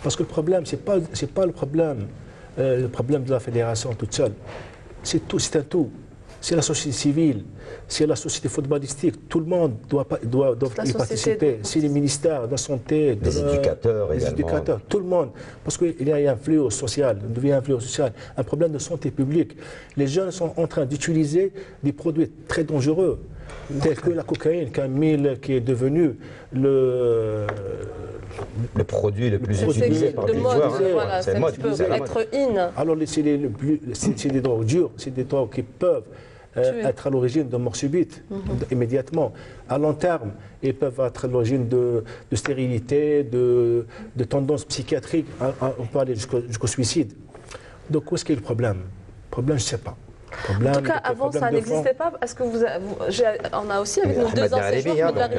Parce que le problème, ce n'est pas le problème de la fédération toute seule. C'est un tout. C'est la société civile, c'est la société footballistique, tout le monde doit y participer. C'est les ministères de la santé, les éducateurs également. Tout le monde. Parce qu'il y a un fléau social, un problème de santé publique. Les jeunes sont en train d'utiliser des produits très dangereux, tels que la cocaïne, qui est devenu le produit le plus utilisé par les joueurs. Voilà, c'est être in. Alors c'est des drogues dures, c'est des drogues qui peuvent être à l'origine de mort subite, immédiatement. À long terme, ils peuvent être à l'origine de stérilité, de tendances psychiatriques, on peut aller jusqu'au suicide. Donc où est-ce qu'est le problème? Le problème, je ne sais pas. En tout cas, avant, ça n'existait pas. Est-ce que on a aussi avec nous 2 anciens joueurs,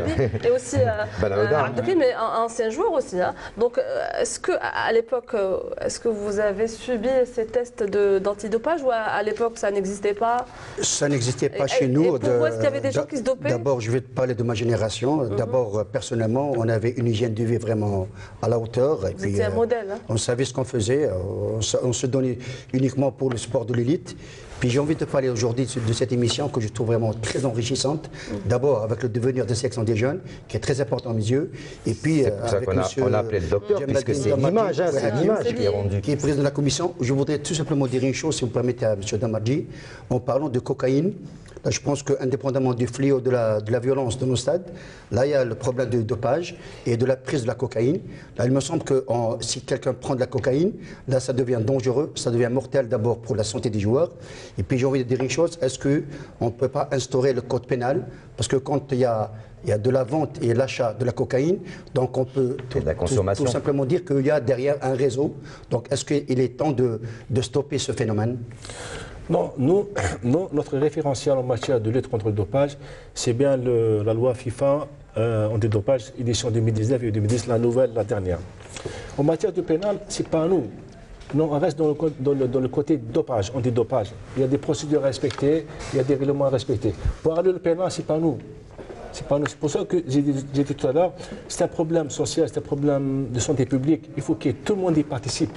et aussi Abdelkrim, mais un ancien joueur aussi. Hein. Donc, est-ce qu'à l'époque, est-ce que vous avez subi ces tests d'antidopage ou à l'époque, ça n'existait pas? Ça n'existait pas chez nous. Et pour vous, est-ce qu'il y avait des gens qui se dopaient? D'abord, je vais te parler de ma génération. D'abord, personnellement, on avait une hygiène de vie vraiment à la hauteur. Vous étiez un modèle. Hein. On savait ce qu'on faisait. On se donnait uniquement pour le sport de l'élite. Puis j'ai envie de parler aujourd'hui de cette émission que je trouve vraiment très enrichissante. D'abord avec le devenir de sélection des jeunes, qui est très important à mes yeux. Et puis c'est pour ça qu'on a appelé le docteur, puisque c'est l'image, qui est rendue. Qui est président de la commission. Je voudrais tout simplement dire une chose, si vous permettez à M. Damadji, en parlant de cocaïne. Là, je pense qu'indépendamment du fléau de la violence de nos stades, là, il y a le problème du dopage et de la prise de la cocaïne. Là, il me semble que si quelqu'un prend de la cocaïne, là, ça devient dangereux, ça devient mortel d'abord pour la santé des joueurs. Et puis, j'ai envie de dire une chose, est-ce qu'on ne peut pas instaurer le code pénal? Parce que quand il y a de la vente et l'achat de la cocaïne, donc on peut tout simplement dire qu'il y a derrière un réseau. Donc, est-ce qu'il est temps de stopper ce phénomène? Non, notre référentiel en matière de lutte contre le dopage, c'est bien la loi FIFA antidopage édition 2019 et 2010, la nouvelle, la dernière. En matière de pénal, c'est pas à nous. Non, on reste dans le côté dopage, antidopage. Il y a des procédures à respecter, il y a des règlements à respecter. Pour aller au pénal, c'est pas nous. C'est pour ça que j'ai dit tout à l'heure, c'est un problème social, c'est un problème de santé publique. Il faut que tout le monde y participe.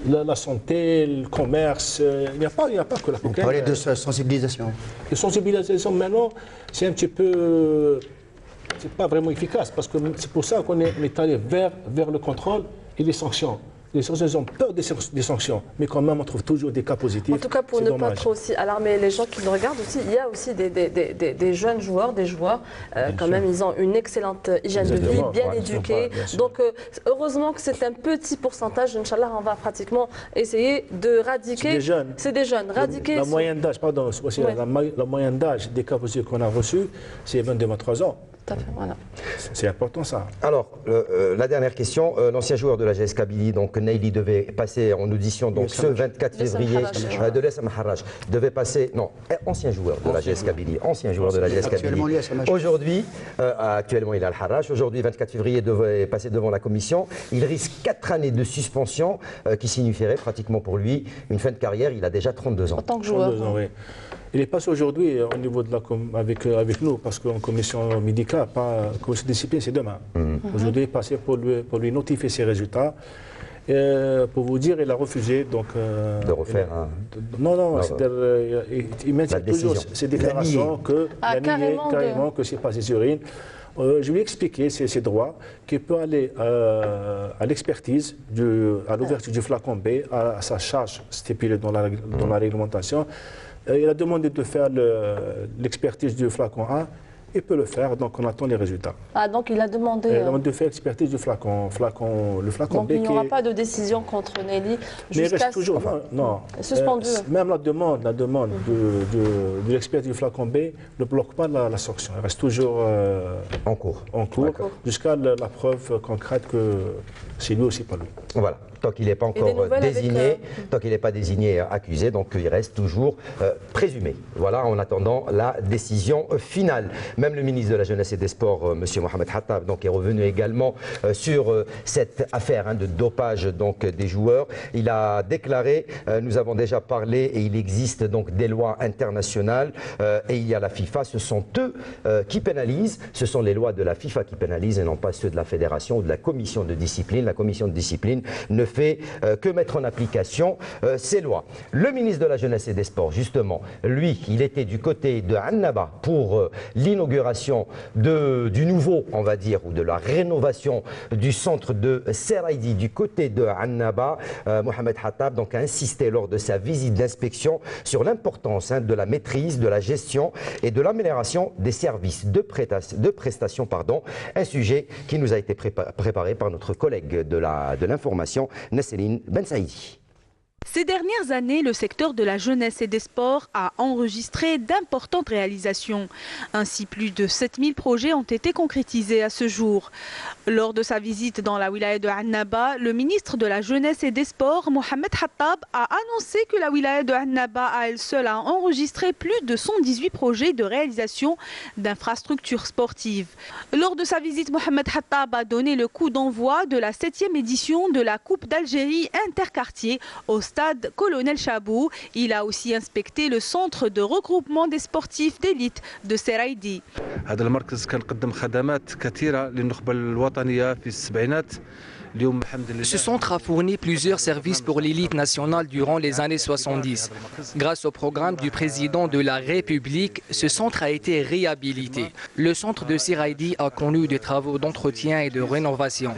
La santé, le commerce, il n'y a pas que la cocaïne. Vous parlez de sensibilisation. La sensibilisation, maintenant, c'est un petit peu... C'est pas vraiment efficace, parce que c'est pour ça qu'on est allé vers le contrôle et les sanctions. Les sanctions ont peur des sanctions, mais quand même on trouve toujours des cas positifs. En tout cas, pour ne pas trop aussi alarmer les gens qui nous regardent aussi, il y a aussi des jeunes joueurs, quand même, ils ont une excellente hygiène de vie, bien éduqués. Donc, heureusement que c'est un petit pourcentage, Inch'Allah, on va pratiquement essayer de radiquer. C'est des jeunes. Radiquer. La moyenne d'âge, pardon, la moyenne d'âge des cas positifs qu'on a reçus, c'est 22-23 ans. Tout à fait, voilà. C'est important ça. Alors, la dernière question, l'ancien joueur de la GS Kabylie, donc Neili, devait passer en audition donc, ce 24 février de l'ESM Harrach, devait passer, non, ancien joueur de la GS Kabylie, ancien joueur de la GS Kabylie. Aujourd'hui, actuellement il est à Harrach, aujourd'hui 24 février devait passer devant la commission, il risque 4 années de suspension qui signifierait pratiquement pour lui une fin de carrière, il a déjà 32 ans. En tant que joueur. 32 ans, oui. Il est passé aujourd'hui au niveau de avec nous, parce qu'en commission médicale, pas commission de discipline, c'est demain. Aujourd'hui, il est passé pour lui notifier ses résultats. Pour vous dire, il a refusé donc, de refaire non, il maintient toujours ses déclarations que carrément que c'est pas ses urines. Je lui ai expliqué ses droits, qu'il peut aller à l'expertise, à l'ouverture du flacon B, à sa charge stipulée dans la réglementation. Il a demandé de faire l'expertise du flacon A. Il peut le faire, donc on attend les résultats. Ah, donc il a demandé... Il a demandé de faire l'expertise du flacon donc B. Il n'y aura pas de décision contre Nelly Mais il reste toujours... Non. Suspendu. Même la demande de l'expertise du flacon B ne bloque pas la sanction. Elle reste toujours en cours jusqu'à la preuve concrète que c'est lui aussi, pas lui. Voilà. Tant qu'il n'est pas encore désigné, tant qu'il n'est pas désigné accusé, donc il reste toujours présumé. Voilà, en attendant la décision finale. Même le ministre de la Jeunesse et des Sports, M. Mohamed Hattab, donc, est revenu également sur cette affaire de dopage donc, des joueurs. Il a déclaré, nous avons déjà parlé, et il existe donc des lois internationales, et il y a la FIFA, ce sont eux qui pénalisent, ce sont les lois de la FIFA qui pénalisent et non pas ceux de la fédération ou de la commission de discipline. La commission de discipline ne fait que mettre en application ces lois. Le ministre de la Jeunesse et des Sports, justement, lui, il était du côté de Annaba pour l'inauguration du nouveau, on va dire, ou de la rénovation du centre de Seraidi du côté de Annaba. Mohamed Hattab donc, a insisté lors de sa visite d'inspection sur l'importance de la maîtrise, de la gestion et de l'amélioration des services de prestation, un sujet qui nous a été préparé par notre collègue de l'information, Nasserine Ben Saïdi. Ces dernières années, le secteur de la jeunesse et des sports a enregistré d'importantes réalisations. Ainsi, plus de 7000 projets ont été concrétisés à ce jour. Lors de sa visite dans la wilaya de Annaba, le ministre de la Jeunesse et des Sports, Mohamed Hattab, a annoncé que la wilaya de Annaba à elle seule a enregistré plus de 118 projets de réalisation d'infrastructures sportives. Lors de sa visite, Mohamed Hattab a donné le coup d'envoi de la 7e édition de la Coupe d'Algérie interquartier au stade Colonel Chabou. Il a aussi inspecté le centre de regroupement des sportifs d'élite de Seraidi. هذا المركز كان قدم خدمات كثيرة للنخبة الوطنية في السبعينات. Ce centre a fourni plusieurs services pour l'élite nationale durant les années 70. Grâce au programme du président de la République, ce centre a été réhabilité. Le centre de Seraidi a connu des travaux d'entretien et de rénovation.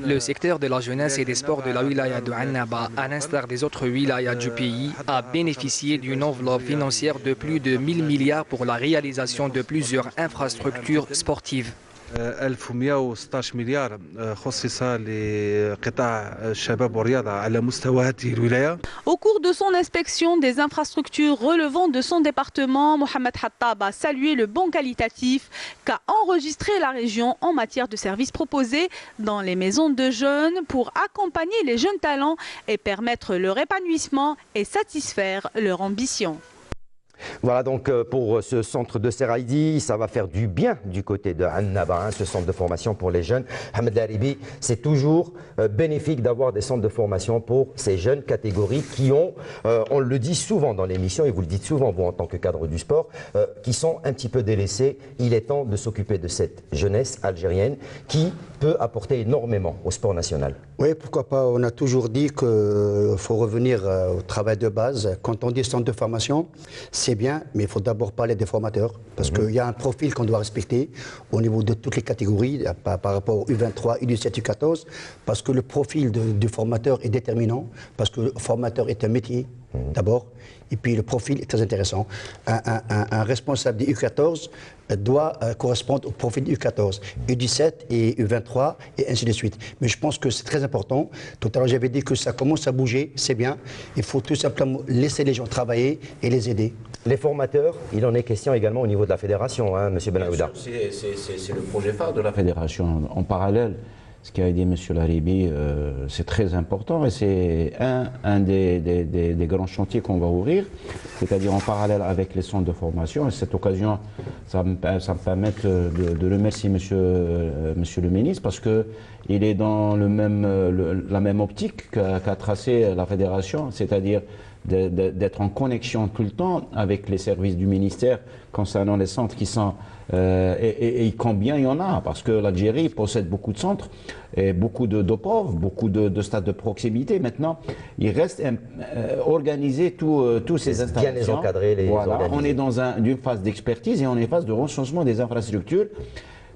Le secteur de la jeunesse et des sports de la wilaya de Annaba, à l'instar des autres wilayas du pays, a bénéficié d'une enveloppe financière de plus de 1000 milliards pour la réalisation de plusieurs infrastructures sportives. 1116 مليار خصص لقطاع الشباب والرياضة على مستوى هذه الولاية. Au cours de son inspection des infrastructures relevant de son département, Mohamed Hattab a salué le bond qualitatif qu'a enregistré la région en matière de services proposés dans les maisons de jeunes pour accompagner les jeunes talents et permettre leur épanouissement et satisfaire leur ambition. Voilà donc pour ce centre de Seraidi, ça va faire du bien du côté de Annaba, ce centre de formation pour les jeunes. Ahmed Laribi, c'est toujours bénéfique d'avoir des centres de formation pour ces jeunes catégories qui ont, on le dit souvent dans l'émission et vous le dites souvent vous en tant que cadre du sport, qui sont un petit peu délaissés. Il est temps de s'occuper de cette jeunesse algérienne qui peut apporter énormément au sport national. Oui, pourquoi pas. On a toujours dit qu'il faut revenir au travail de base. Quand on dit centre de formation, c'est bien, mais il faut d'abord parler des formateurs, parce qu'il y a un profil qu'on doit respecter au niveau de toutes les catégories, par rapport au U23, U17, U14, parce que le profil du formateur est déterminant, parce que le formateur est un métier. d'abord. Et puis le profil est très intéressant. Un responsable du U14 doit correspondre au profil du U14, U17 et U23 et ainsi de suite. Mais je pense que c'est très important. Tout à l'heure j'avais dit que ça commence à bouger, c'est bien. Il faut tout simplement laisser les gens travailler et les aider. Les formateurs, il en est question également au niveau de la fédération, hein, M. Benahouda. C'est le projet phare de la fédération. En parallèle, ce qu'a dit M. Laribi, c'est très important et c'est un des grands chantiers qu'on va ouvrir, c'est-à-dire en parallèle avec les centres de formation. Et cette occasion, ça me permet de remercier monsieur le ministre parce qu'il est dans la même optique qu'a tracé la fédération, c'est-à-dire d'être en connexion tout le temps avec les services du ministère concernant les centres qui sont et combien il y en a, parce que l'Algérie possède beaucoup de centres et beaucoup de pauvres, beaucoup de stades de proximité. Maintenant, il reste organiser tous ces installations. Bien les encadrer, les organiser. On est dans une phase d'expertise et on est en phase de recensement des infrastructures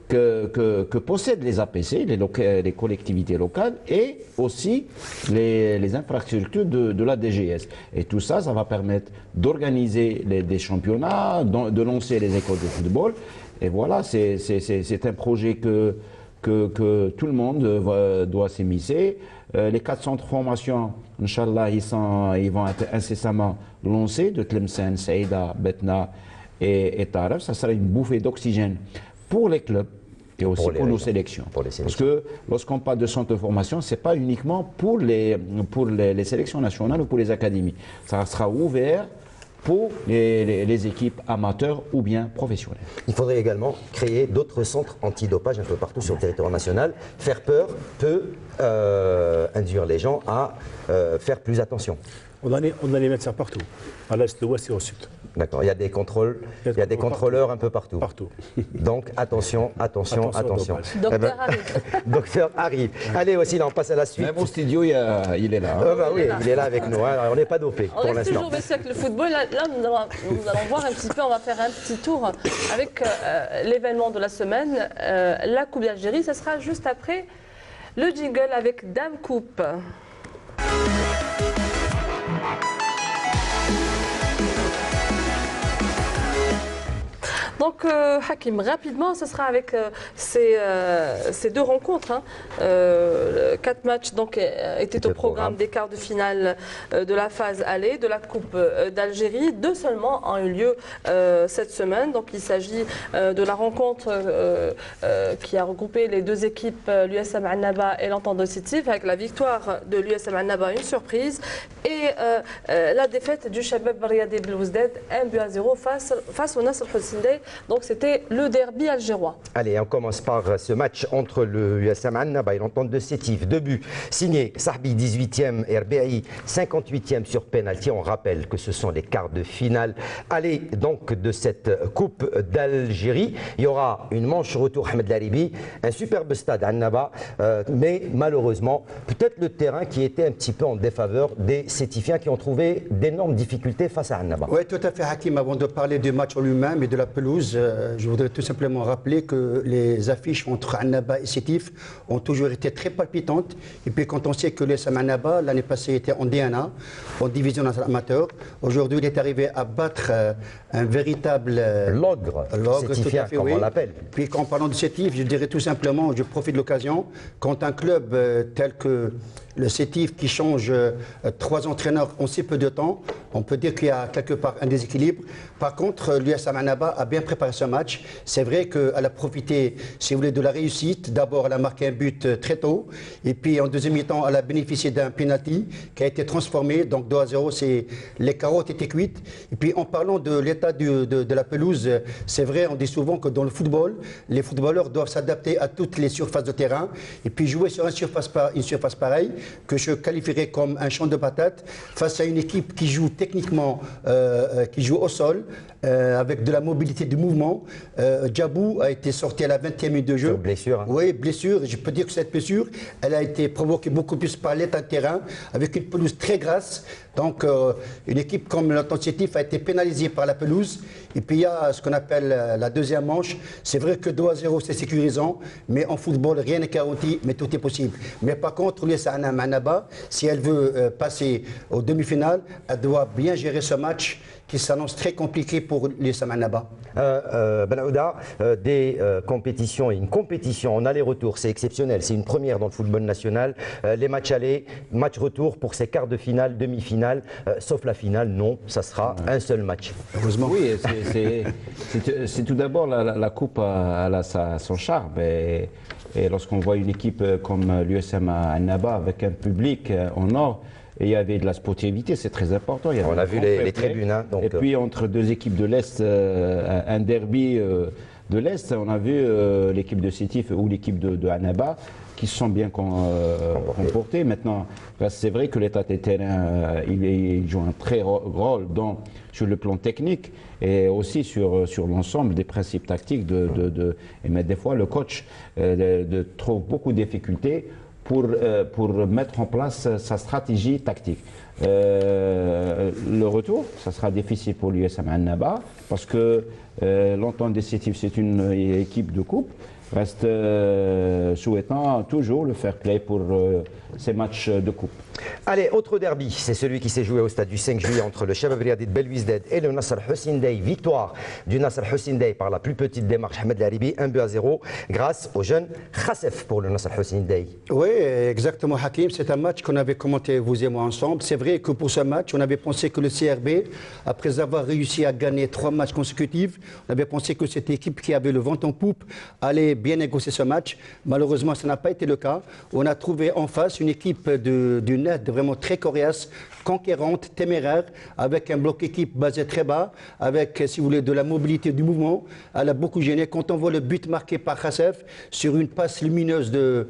que possèdent les APC, les collectivités locales, et aussi les infrastructures de la DGS. Et tout ça, ça va permettre d'organiser des championnats, de lancer les écoles de football. Et voilà, c'est un projet que tout le monde doit s'immiscer. Les 4 centres de formation, Inch'Allah, ils vont être incessamment lancés, de Tlemcen, Saïda, Betna et Taref. Ça sera une bouffée d'oxygène pour les clubs et aussi pour nos sélections. Parce que lorsqu'on parle de centre de formation, ce n'est pas uniquement pour les sélections nationales ou pour les académies. Ça sera ouvert pour les équipes amateurs ou bien professionnelles. Il faudrait également créer d'autres centres antidopage un peu partout sur le territoire national. Faire peur peut induire les gens à faire plus attention. On a les médecins partout, à l'est, l'ouest et au sud. D'accord, il y a des contrôles, il y a des contrôleurs un peu partout. Partout. Donc attention. Docteur arrive. Docteur arrive. Allez aussi, là, on passe à la suite. Même au studio, il est là. Bah oui, il est là avec nous. Hein. On n'est pas dopé pour On reste l'instant. toujours baissé avec le football. Là, nous allons voir un petit peu, on va faire un petit tour avec l'événement de la semaine, la Coupe d'Algérie. Ce sera juste après le jingle avec Dame Coupe. Donc, Hakim, rapidement, ce sera avec ces 2 rencontres. Hein. 4 matchs donc, étaient au programme des quarts de finale de la phase aller de la Coupe d'Algérie. 2 seulement ont eu lieu cette semaine. Donc, il s'agit de la rencontre qui a regroupé les 2 équipes, l'USM Annaba et l'Entente de Sétif, avec la victoire de l'USM Annaba, une surprise, et la défaite du Shabab Riyadi Belouizdad, 1-0 face au Nasr Hussein. Donc c'était le derby algérois. Allez, on commence par ce match entre le USM Annaba et l'Entente de Sétif. 2 buts signés Sahbi 18e et RBI 58e sur pénalty. On rappelle que ce sont les quarts de finale. Allez, donc de cette Coupe d'Algérie. Il y aura une manche retour Ahmed Laribi, un superbe stade Annaba, mais malheureusement, peut-être le terrain qui était un petit peu en défaveur des Sétifiens qui ont trouvé d'énormes difficultés face à Annaba. Oui, tout à fait, Hakim. Avant de parler du match en lui-même et de la pelouse, je voudrais tout simplement rappeler que les affiches entre Annaba et Sétif ont toujours été très palpitantes. Et puis quand on sait que l'USM Annaba, l'année passée, était en DNA, en division amateur, aujourd'hui il est arrivé à battre un véritable l'ogre sétifien, comme on l'appelle. Puis en parlant de Sétif, je dirais tout simplement, je profite de l'occasion, quand un club tel que le Sétif qui change 3 entraîneurs en si peu de temps, on peut dire qu'il y a quelque part un déséquilibre. Par contre, l'USM Annaba a bien préparé ce match. C'est vrai qu'elle a profité, si vous voulez, de la réussite. D'abord, elle a marqué un but très tôt. Et puis, en deuxième mi-temps, elle a bénéficié d'un penalty qui a été transformé. Donc, 2-0, les carottes étaient cuites. Et puis, en parlant de l'état de la pelouse, c'est vrai, on dit souvent que dans le football, les footballeurs doivent s'adapter à toutes les surfaces de terrain. Et puis, jouer sur une surface pareille, que je qualifierais comme un champ de patates, face à une équipe qui joue techniquement, qui joue au sol, avec de la mobilité de mouvement. Djabou a été sorti à la 20e minute de jeu. Blessure. Hein. Oui, blessure. Je peux dire que cette blessure, elle a été provoquée beaucoup plus par l'état de terrain, avec une pelouse très grasse. Donc, une équipe comme l'Entente Sétif a été pénalisée par la pelouse. Et puis, il y a ce qu'on appelle la deuxième manche. C'est vrai que 2-0, c'est sécurisant, mais en football, rien n'est garanti, mais tout est possible. Mais par contre, l'USAN Manaba, si elle veut passer aux demi-finales, elle doit bien gérer ce match qui s'annonce très compliqué pour l'USAN Manaba. Ben Aouda, des compétitions et une compétition en aller-retour, c'est exceptionnel. C'est une première dans le football national. Les matchs aller, match retour pour ces quarts de finale, demi-finale, sauf la finale, non, ça sera un seul match. Heureusement. Oui, c'est tout d'abord la coupe a son charme. Et lorsqu'on voit une équipe comme l'USM Annaba avec un public en or, et il y avait de la sportivité, c'est très important. On a vu les tribunes. Hein, donc, et puis entre deux équipes de l'Est, un derby de l'Est, on a vu l'équipe de Sétif ou l'équipe de Annaba qui se sont bien comportés. Maintenant, c'est vrai que l'état des terrains, il joue un très gros rôle sur le plan technique et aussi sur l'ensemble des principes tactiques. Mais des fois, le coach trouve beaucoup de difficultés pour mettre en place sa stratégie tactique. Le retour, ça sera difficile pour l'USM Annaba parce que l'Entente des Sétif, c'est une équipe de coupe. Reste souhaitant toujours le fair play pour ces matchs de coupe. Allez, autre derby, c'est celui qui s'est joué au stade du 5 juillet entre le Shabab Riadi de Belwizdad et le Nasser Hussein Dey. Victoire du Nasser Hussein Dey par la plus petite démarche, Ahmed Laribi, 1-0 grâce au jeune Khassef pour le Nasser Hussein Dey. Oui, exactement Hakim, c'est un match qu'on avait commenté vous et moi ensemble. C'est vrai que pour ce match, on avait pensé que le CRB, après avoir réussi à gagner 3 matchs consécutifs, on avait pensé que cette équipe qui avait le vent en poupe allait bien négocier ce match. Malheureusement, ça n'a pas été le cas. On a trouvé en face une équipe du net vraiment très coriace, conquérante, téméraire, avec un bloc équipe basé très bas, avec, si vous voulez, de la mobilité du mouvement. Elle a beaucoup gêné. Quand on voit le but marqué par Khassef sur une passe lumineuse de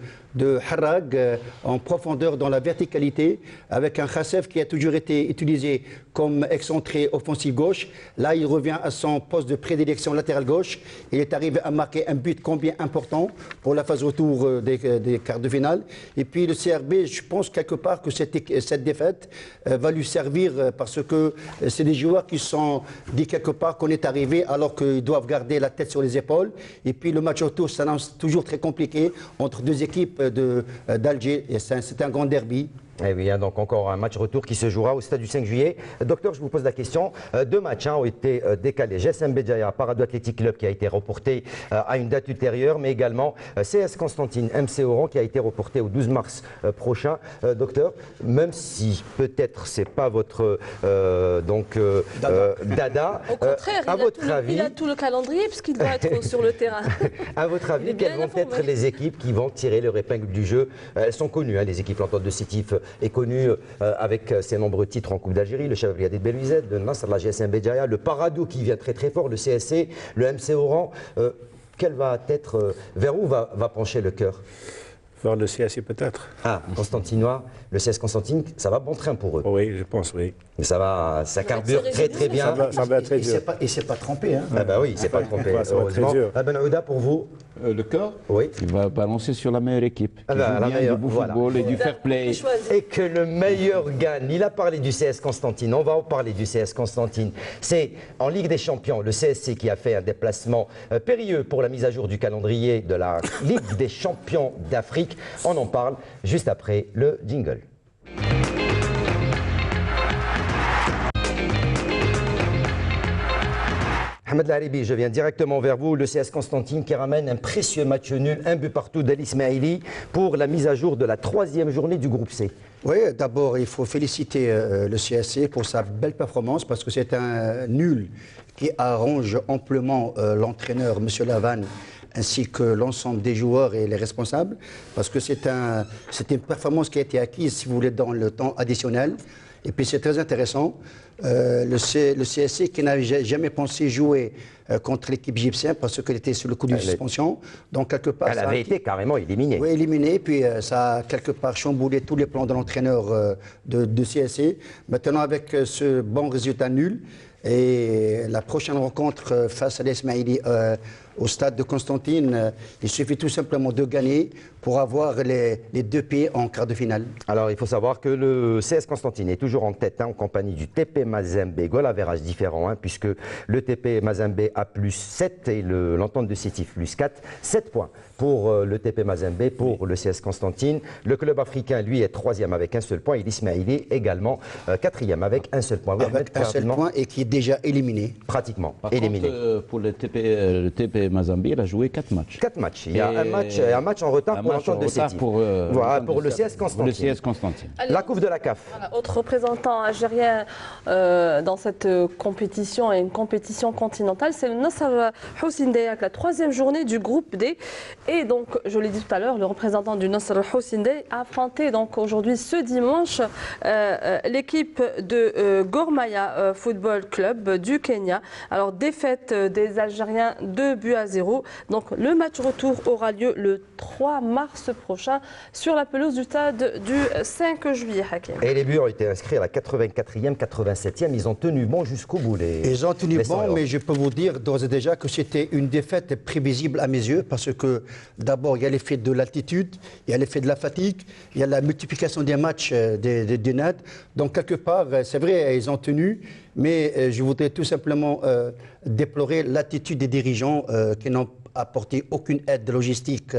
Harrag en profondeur dans la verticalité, avec un Khassef qui a toujours été utilisé comme excentré offensif gauche. Là, il revient à son poste de prédilection latéral gauche. Il est arrivé à marquer un but combien important pour la phase retour des quarts de finale. Et puis le CRB, je pense quelque part que cette défaite va lui servir parce que c'est des joueurs qui se sont dit quelque part qu'on est arrivé alors qu'ils doivent garder la tête sur les épaules. Et puis le match retour s'annonce toujours très compliqué entre deux équipes d'Alger. C'est un grand derby. Eh oui, hein, donc encore un match retour qui se jouera au stade du 5 juillet. Docteur, je vous pose la question. 2 matchs ont été décalés. GSM Béjaïa, Paradou Athletic Club qui a été reporté à une date ultérieure, mais également CS Constantine, MC Oran qui a été reporté au 12 mars prochain. Docteur, même si peut-être c'est pas votre dada, au contraire, il a tout le calendrier puisqu'il doit être sur le terrain. À votre avis, quelles vont être les équipes qui vont tirer leur épingle du jeu? Elles sont connues, hein, les équipes. L'Entente de Sétif est connu avec ses nombreux titres en Coupe d'Algérie, le Shabab Riadi de Belwizdad, le Nasr, la GSM Béjaïa, le Paradou qui vient très très fort, le CSC, le MC Oran. Quel va être, vers où va pencher le cœur? Vers le CSC peut-être. Ah, Constantinois, le CS Constantine, ça va bon train pour eux. Oui, je pense, oui. Mais ça carbure très très bien. Ça va être très dur. Et c'est pas trompé. Hein. Ah bah oui, c'est pas trompé, heureusement. Ben Aouda, pour vous? Le cœur, oui. Il va balancer sur la meilleure équipe. Qui joue bien du beau football et du fair play. Et que le meilleur gagne. Il a parlé du CS Constantine. On va en parler du CS Constantine. C'est en Ligue des Champions, le CSC qui a fait un déplacement périlleux pour la mise à jour du calendrier de la Ligue des Champions d'Afrique. On en parle juste après le jingle. Ahmed Laribi, je viens directement vers vous. Le CS Constantine qui ramène un précieux match nul, 1 but partout d'Al Ismaili pour la mise à jour de la 3e journée du groupe C. Oui, d'abord, il faut féliciter le CSC pour sa belle performance parce que c'est un nul qui arrange amplement l'entraîneur, M. Lavanne, ainsi que l'ensemble des joueurs et les responsables, parce que c'est une performance qui a été acquise, si vous voulez, dans le temps additionnel. Et puis c'est très intéressant. Le CSC qui n'avait jamais pensé jouer contre l'équipe égyptienne parce qu'elle était sur le coup de suspension. Donc quelque part, elle avait été carrément éliminée. Oui, éliminée. Puis ça a quelque part chamboulé tous les plans de l'entraîneur de CSC. Maintenant, avec ce bon résultat nul et la prochaine rencontre face à l'Ismaili au stade de Constantine. Il suffit tout simplement de gagner pour avoir les deux pieds en quart de finale. Alors, il faut savoir que le CS Constantine est toujours en tête en compagnie du TP Mazembe. Goal average différent, puisque le TP Mazembe a plus 7 et l'entente de Sétif plus 4. 7 points pour le TP Mazembe, pour le CS Constantine. Le club africain, lui, est 3e avec un seul point. Et l'Ismaïli également 4e avec un seul point. Avec un seul point et qui est déjà éliminé. Pratiquement Par éliminé. contre, pour le TP Mazembe, il a joué 4 matchs. 4 matchs. Il y a un match en retard pour l'entente de Sétif. Voilà, pour le CS Constantine. Allez, la Coupe de la CAF. Voilà, autre représentant algérien dans cette compétition et une compétition continentale, c'est le Nasser Houssindé avec la 3e journée du groupe D. Et donc, je l'ai dit tout à l'heure, le représentant du Nasser Houssindé a affronté donc aujourd'hui ce dimanche l'équipe de Gor Mahia Football Club du Kenya. Alors, défaite des Algériens 2-0. Donc, le match retour aura lieu le 3 mars prochain sur la pelouse du stade du 5 juillet. Hakim. Et les buts ont été inscrits à la 84e, 87e. Ils ont tenu bon jusqu'au bout. Ils ont tenu bon, mais je peux vous dire d'ores et déjà que c'était une défaite prévisible à mes yeux parce que d'abord, il y a l'effet de l'altitude, il y a l'effet de la fatigue, il y a la multiplication des matchs des NAD. Donc, quelque part, c'est vrai, ils ont tenu, mais je voudrais tout simplement déplorer l'attitude des dirigeants qui n'ont apporté aucune aide logistique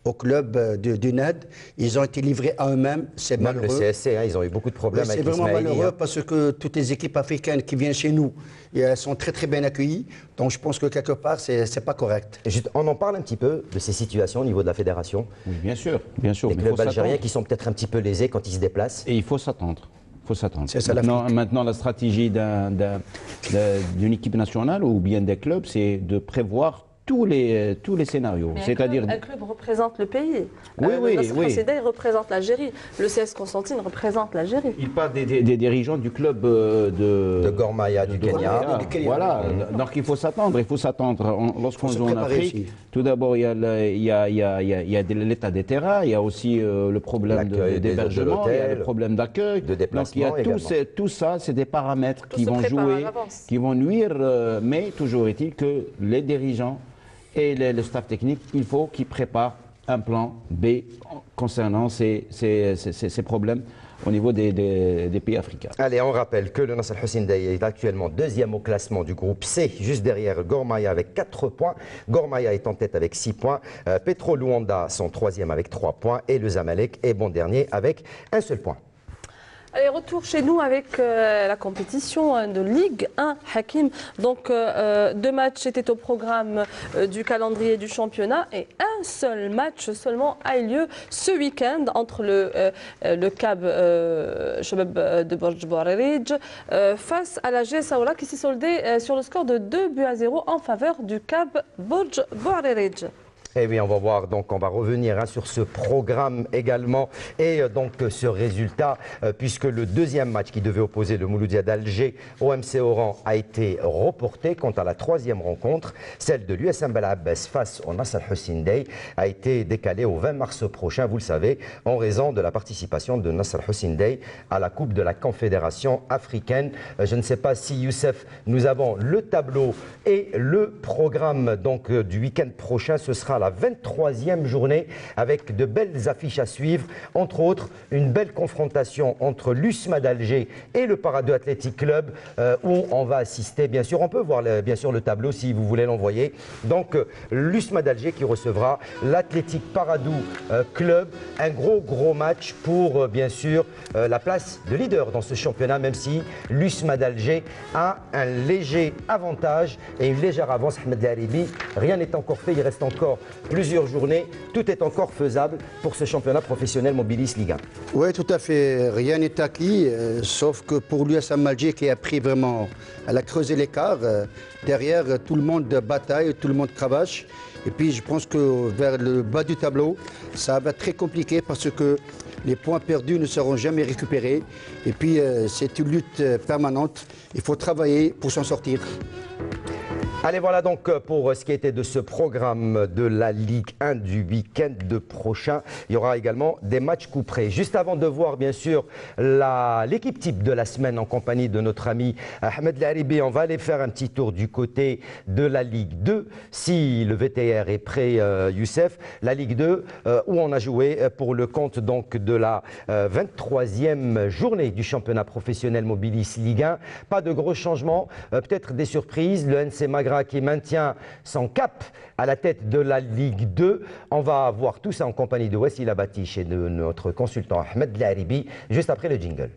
au club du NAD. Ils ont été livrés à eux-mêmes. C'est malheureux. Le CSC, ils ont eu beaucoup de problèmes avec l'Ismaïli. C'est vraiment malheureux parce que toutes les équipes africaines qui viennent chez nous, elles sont très très bien accueillies. Donc je pense que quelque part, c'est pas correct. On en parle un petit peu de ces situations au niveau de la fédération. Oui, bien sûr, bien sûr. Les clubs algériens qui sont peut-être un petit peu lésés quand ils se déplacent. Et il faut s'attendre. C'est ça, maintenant, la stratégie d'une équipe nationale ou bien des clubs, c'est de prévoir tous les scénarios. C'est-à-dire un club représente le pays. Oui, il représente l'Algérie. Le CS Constantine représente l'Algérie. Il parle des dirigeants du club de Gor Mahia du Kenya. Voilà. Donc il faut s'attendre. Lorsqu'on joue en Afrique, tout d'abord il y a l'état des terrains, il y a aussi le problème d'hébergement, il y a le problème d'accueil, de déplacement. Donc il y a tout ça, c'est des paramètres qui vont jouer, qui vont nuire. Mais toujours est-il que les dirigeants et le staff technique, il faut qu'ils préparent un plan B concernant ces problèmes au niveau des pays africains. Allez, on rappelle que le Nasser Houssindé est actuellement 2e au classement du groupe C, juste derrière Gor Mahia avec 4 points. Gor Mahia est en tête avec 6 points. Petro Luanda sont 3e avec 3 points. Et le Zamalek est bon dernier avec un seul point. Allez, retour chez nous avec la compétition de Ligue 1, Hakim. Donc, 2 matchs étaient au programme du calendrier du championnat et un seul match seulement a eu lieu ce week-end entre le CAB Shabab de Borj Bouarerij face à la GS Aoura qui s'est soldée sur le score de 2-0 en faveur du CAB Borj Bouarerij. Eh bien, on va voir, donc on va revenir sur ce programme également et donc ce résultat, puisque le 2e match qui devait opposer le Mouloudia d'Alger au MC Oran a été reporté. Quant à la 3e rencontre, celle de l'USM Bel Abbès face au Nasser Houssindé a été décalée au 20 mars prochain, vous le savez, en raison de la participation de Nasser Houssindé à la Coupe de la Confédération africaine. Je ne sais pas si Youssef, nous avons le tableau et le programme donc du week-end prochain. Ce sera la 23e journée avec de belles affiches à suivre, entre autres une belle confrontation entre l'USMA d'Alger et le Paradou Athletic Club où on va assister, bien sûr, on peut voir bien sûr le tableau si vous voulez l'envoyer. Donc l'USMA d'Alger qui recevra l'Athletic Paradou Club, un gros match pour bien sûr la place de leader dans ce championnat, même si l'USMA d'Alger a un léger avantage et une légère avance. Ahmed Laribi, rien n'est encore fait, il reste encore plusieurs journées, tout est encore faisable pour ce championnat professionnel Mobilis Ligue 1. Oui, tout à fait, rien n'est acquis, sauf que pour l'USM Alger qui a pris vraiment, elle a creusé l'écart, derrière tout le monde bataille, tout le monde cravache, et puis je pense que vers le bas du tableau, ça va être très compliqué parce que les points perdus ne seront jamais récupérés, et puis c'est une lutte permanente, il faut travailler pour s'en sortir. Allez, voilà donc pour ce qui était de ce programme de la Ligue 1 du week-end prochain. Il y aura également des matchs couperés. Juste avant de voir bien sûr l'équipe type de la semaine en compagnie de notre ami Ahmed Laribi, on va aller faire un petit tour du côté de la Ligue 2. Si le VTR est prêt, Youssef, la Ligue 2 où on a joué pour le compte donc de la 23e journée du championnat professionnel Mobilis Ligue 1. Pas de gros changements, peut-être des surprises. Le NC Magra qui maintient son cap à la tête de la Ligue 2. On va voir tout ça en compagnie de Wassila Batiche et de notre consultant Ahmed Laribi juste après le jingle.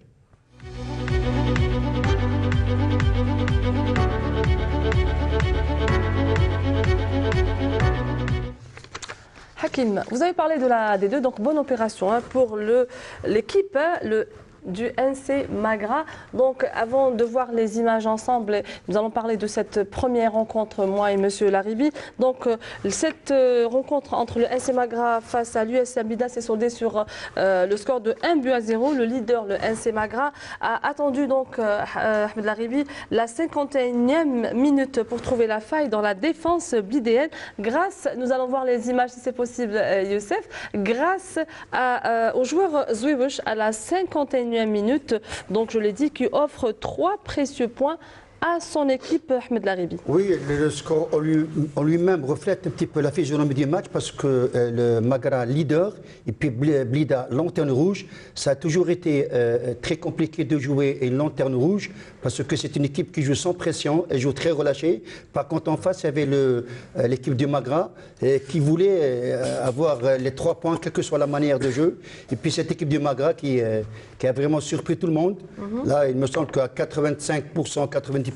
Hakim, vous avez parlé de la D2, donc bonne opération pour l'équipe, du NC Magra. Donc avant de voir les images ensemble, nous allons parler de cette première rencontre, moi et Monsieur Laribi. Donc cette rencontre entre le NC Magra face à l'USM Blida s'est soldée sur le score de 1-0. Le leader, le NC Magra, a attendu donc Ahmed Laribi la 51e minute pour trouver la faille dans la défense blidéenne. Grâce, nous allons voir les images si c'est possible, Youssef, grâce au joueur Zouibush à la 51e minute, donc je l'ai dit, qui offre 3 précieux points à son équipe, Ahmed Laribi. Oui, le score en lui-même reflète un petit peu la physionomie du match parce que le Magra leader et puis Blida lanterne rouge, ça a toujours été très compliqué de jouer une lanterne rouge parce que c'est une équipe qui joue sans pression, elle joue très relâchée. Par contre, en face, il y avait l'équipe du Magra qui voulait avoir les 3 points, quelle que soit la manière de jeu. Et puis cette équipe du Magra qui a vraiment surpris tout le monde. Là, il me semble qu'à 85%, 90%,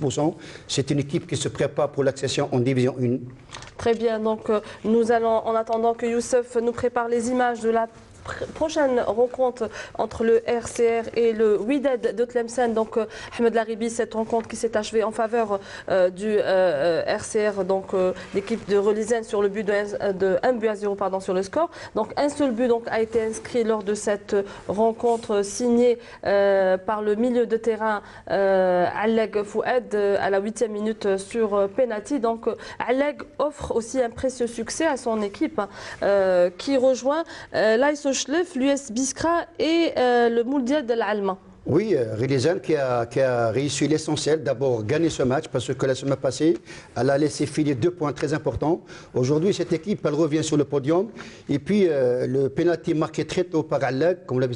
c'est une équipe qui se prépare pour l'accession en Division 1. Très bien, donc nous allons, en attendant que Youssef nous prépare les images de la prochaine rencontre entre le RCR et le Wydad de Tlemcen. Donc Ahmed Laribi, cette rencontre qui s'est achevée en faveur du RCR, donc l'équipe de Relizane sur le but de 1-0 pardon, sur le score. Donc un seul but donc, a été inscrit lors de cette rencontre signée par le milieu de terrain Alleg Fouad à la 8e minute sur penalty. Donc Alleg offre aussi un précieux succès à son équipe qui rejoint l'AS l'US Biskra et le Mouldiad de l'Alma. Oui, Relizane qui a réussi l'essentiel, d'abord gagner ce match parce que la semaine passée, elle a laissé filer 2 points très importants. Aujourd'hui, cette équipe, elle revient sur le podium. Et puis, le pénalty marqué très tôt par Alleg, comme l'avait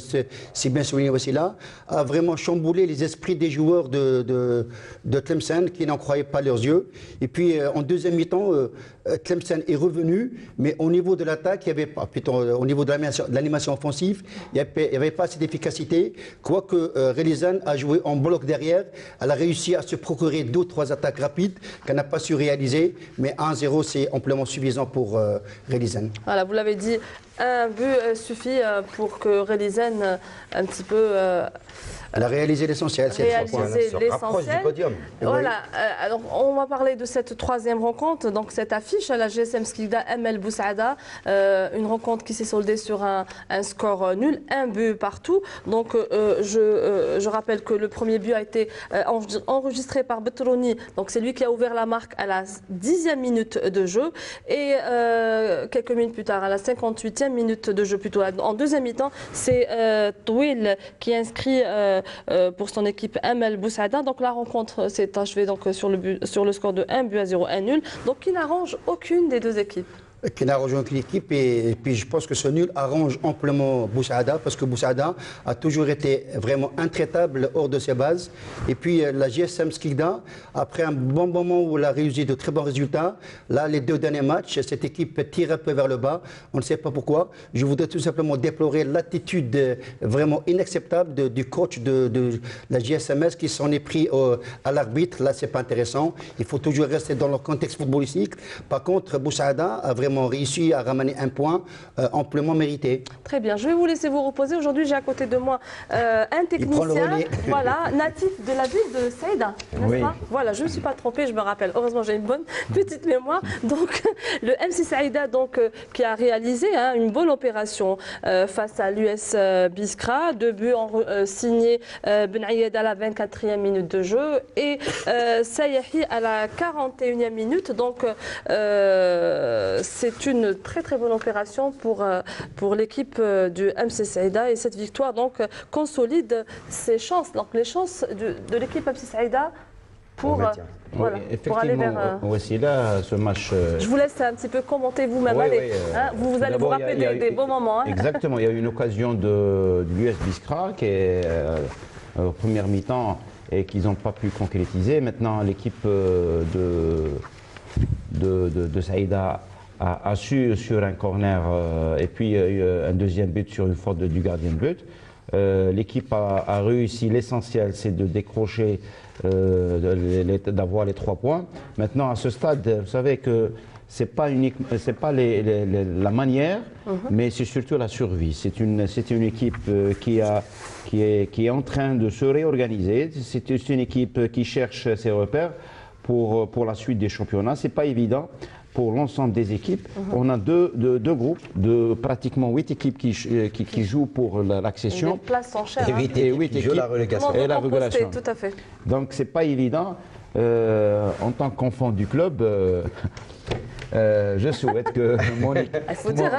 si bien souligné aussi là, a vraiment chamboulé les esprits des joueurs de Tlemcen qui n'en croyaient pas leurs yeux. Et puis, en deuxième mi-temps, Tlemcen est revenu, mais au niveau de l'attaque, il n'y avait pas, plutôt au niveau de l'animation offensive, il n'y avait pas cette efficacité, quoique Relizane a joué en bloc derrière, elle a réussi à se procurer 2 ou 3 attaques rapides qu'elle n'a pas su réaliser, mais 1-0 c'est amplement suffisant pour Relizane. Voilà, vous l'avez dit, un but suffit pour que Relizane un petit peu... Elle a réalisé l'essentiel. Voilà. Alors, on va parler de cette 3e rencontre. Donc, cette affiche à la GSM Skikda ML Boussaada, une rencontre qui s'est soldée sur un score nul, 1 but partout. Donc, je rappelle que le premier but a été enregistré par Betrouni. Donc, c'est lui qui a ouvert la marque à la 10e minute de jeu. Et quelques minutes plus tard, à la 58e minute de jeu, plutôt en deuxième mi-temps, c'est Touil qui inscrit pour son équipe ML Boussaada. Donc la rencontre s'est achevée donc, sur le score de 1-0, 1 nul, donc qui n'arrange aucune des 2 équipes. Qui n'a rejoint aucune équipe et puis je pense que ce nul arrange amplement Boussaada parce que Boussaada a toujours été vraiment intraitable hors de ses bases et puis la GSM Skikda, après un bon moment où elle a réussi de très bons résultats, là les 2 derniers matchs, cette équipe tire un peu vers le bas, on ne sait pas pourquoi. Je voudrais tout simplement déplorer l'attitude vraiment inacceptable du coach de la GSMS qui s'en est pris à l'arbitre. Là c'est pas intéressant, il faut toujours rester dans le contexte footballistique. Par contre Boussaada a vraiment vraiment réussi à ramener un point amplement mérité. Très bien, je vais vous laisser vous reposer. Aujourd'hui, j'ai à côté de moi un technicien, voilà, natif de la ville de Saïda, n'est-ce pas? Voilà, je ne me suis pas trompée, je me rappelle. Heureusement, j'ai une bonne petite mémoire. Donc, le MC Saïda, donc, qui a réalisé une bonne opération face à l'US Biskra. 2 buts signés Ben Ayed à la 24e minute de jeu et Sayahi à la 41e minute. Donc, c'est une très très bonne opération pour l'équipe du MC Saïda, et cette victoire donc consolide ses chances, donc les chances de l'équipe MC Saïda pour, voilà, pour aller vers... Voici là ce match... Je vous laisse un petit peu commenter vous-même, vous allez vous rappeler des beaux moments. Exactement, il y a eu une occasion de l'US Biskra qui est première mi-temps et qu'ils n'ont pas pu concrétiser. Maintenant l'équipe de Saïda a su sur un corner et puis un deuxième but sur une faute du gardien de but. L'équipe a réussi, l'essentiel c'est de décrocher, d'avoir les 3 points. Maintenant à ce stade, vous savez que c'est pas la manière, mais c'est surtout la survie. C'est une équipe qui est en train de se réorganiser. C'est une équipe qui cherche ses repères pour la suite des championnats. C'est pas évident pour l'ensemble des équipes. On a deux groupes de pratiquement 8 équipes qui jouent pour l'accession. Des places en chair. Et 8 équipes jouent la relégation. Et la relégation. Tout à fait. Donc c'est pas évident. En tant qu'enfant du club, je souhaite que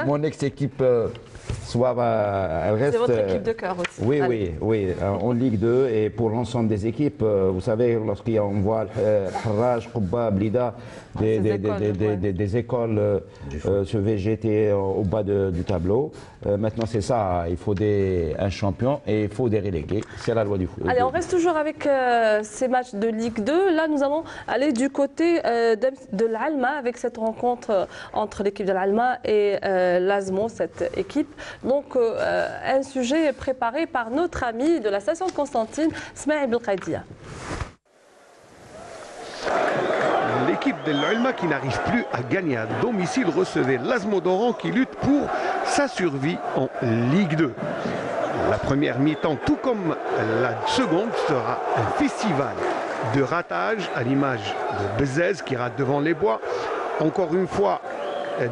mon ex-équipe soit, elle reste... C'est votre équipe de cœur aussi. Oui, en Ligue 2 et pour l'ensemble des équipes. Vous savez, lorsqu'on voit Harraj, Qubba, Blida, des écoles se végéter au bas du tableau. Maintenant, c'est ça, il faut un champion et il faut des relégués. C'est la loi du foot. Allez, on reste toujours avec ces matchs de Ligue 2. Là, nous allons aller du côté de l'Alma avec cette rencontre entre l'équipe de l'Alma et l'Azmo, cette équipe. Donc, un sujet préparé par notre ami de la station de Constantine, Smaïl Belkhadia. L'équipe de l'Alma qui n'arrive plus à gagner à domicile recevait l'Azmo d'Oran qui lutte pour sa survie en Ligue 2. La première mi-temps, tout comme la seconde, sera un festival de ratage à l'image de Bezez qui rate devant les bois. Encore une fois,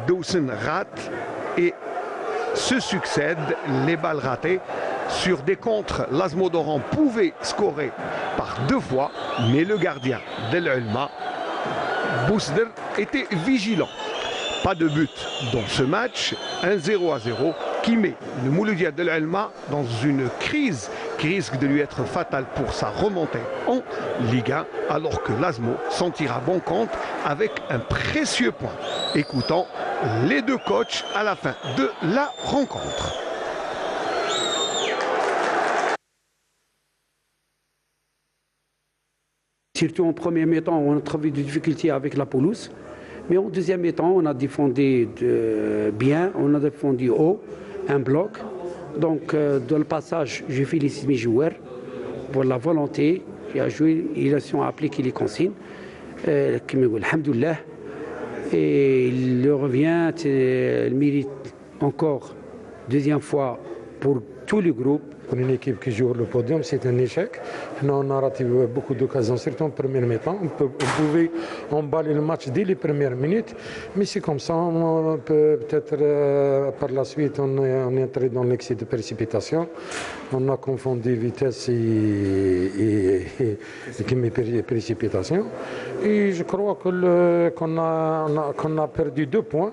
Dawson rate et se succèdent les balles ratées. Sur des contres, l'Azmo d'Oran pouvait scorer par 2 fois, mais le gardien de l'Alma, Bousder, était vigilant. Pas de but dans ce match, 1-0 qui met le Mouloudia de l'Alma dans une crise qui risque de lui être fatale pour sa remontée en Ligue 1, alors que l'Azmo s'en tire à bon compte avec un précieux point. Écoutons les 2 coachs à la fin de la rencontre. Surtout en premier mi-temps, on a trouvé des difficultés avec la pelouse. Mais en deuxième mi-temps, on a défendu bien, on a défendu haut, un bloc. Donc, dans le passage, je félicite mes joueurs pour la volonté. Ils ont appliqué les consignes. Alhamdoulilah. Et il le revient, il mérite encore, deuxième fois, pour tout le groupe. Pour une équipe qui joue le podium, c'est un échec. On a raté beaucoup d'occasions, surtout en première mi-temps. On pouvait emballer le match dès les premières minutes, mais c'est comme ça. On peut peut-être par la suite, on est entré dans l'excès de précipitation. On a confondu vitesse et précipitation. Et je crois qu'on a perdu 2 points.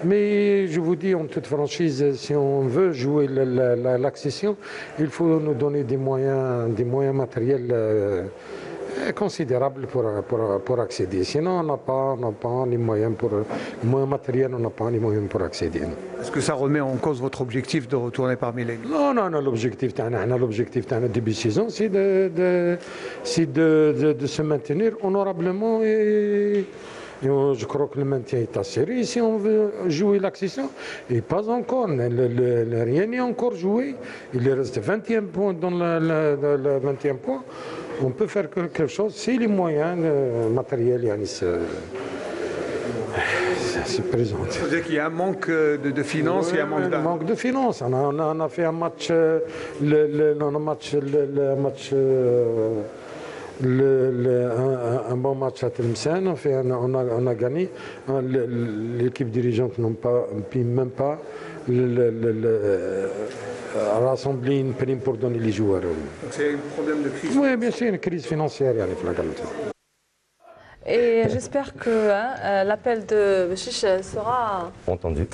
Mais je vous dis en toute franchise, si on veut jouer l'accession, il faut nous donner des moyens matériels considérables pour accéder. Sinon, on n'a pas les moyens matériels, on n'a pas les moyens pour accéder. Est-ce que ça remet en cause votre objectif de retourner parmi les... Non, l'objectif de début de saison, c'est de se maintenir honorablement et je crois que le maintien est assuré. Si on veut jouer l'accession, et pas encore, rien n'est encore joué. Il reste 20e point dans le 20e point. On peut faire quelque chose si les moyens matériels, se présente. Vous dire qu'il y a un manque de finances, il y a un manque Un manque de finances. On a fait un match, un bon match à Tlemcen. On a gagné. L'équipe dirigeante n'a même pas rassembler une prime pour donner les joueurs. Donc c'est un problème de crise. Oui, bien sûr, une crise financière. Et j'espère que l'appel de Chiche sera entendu.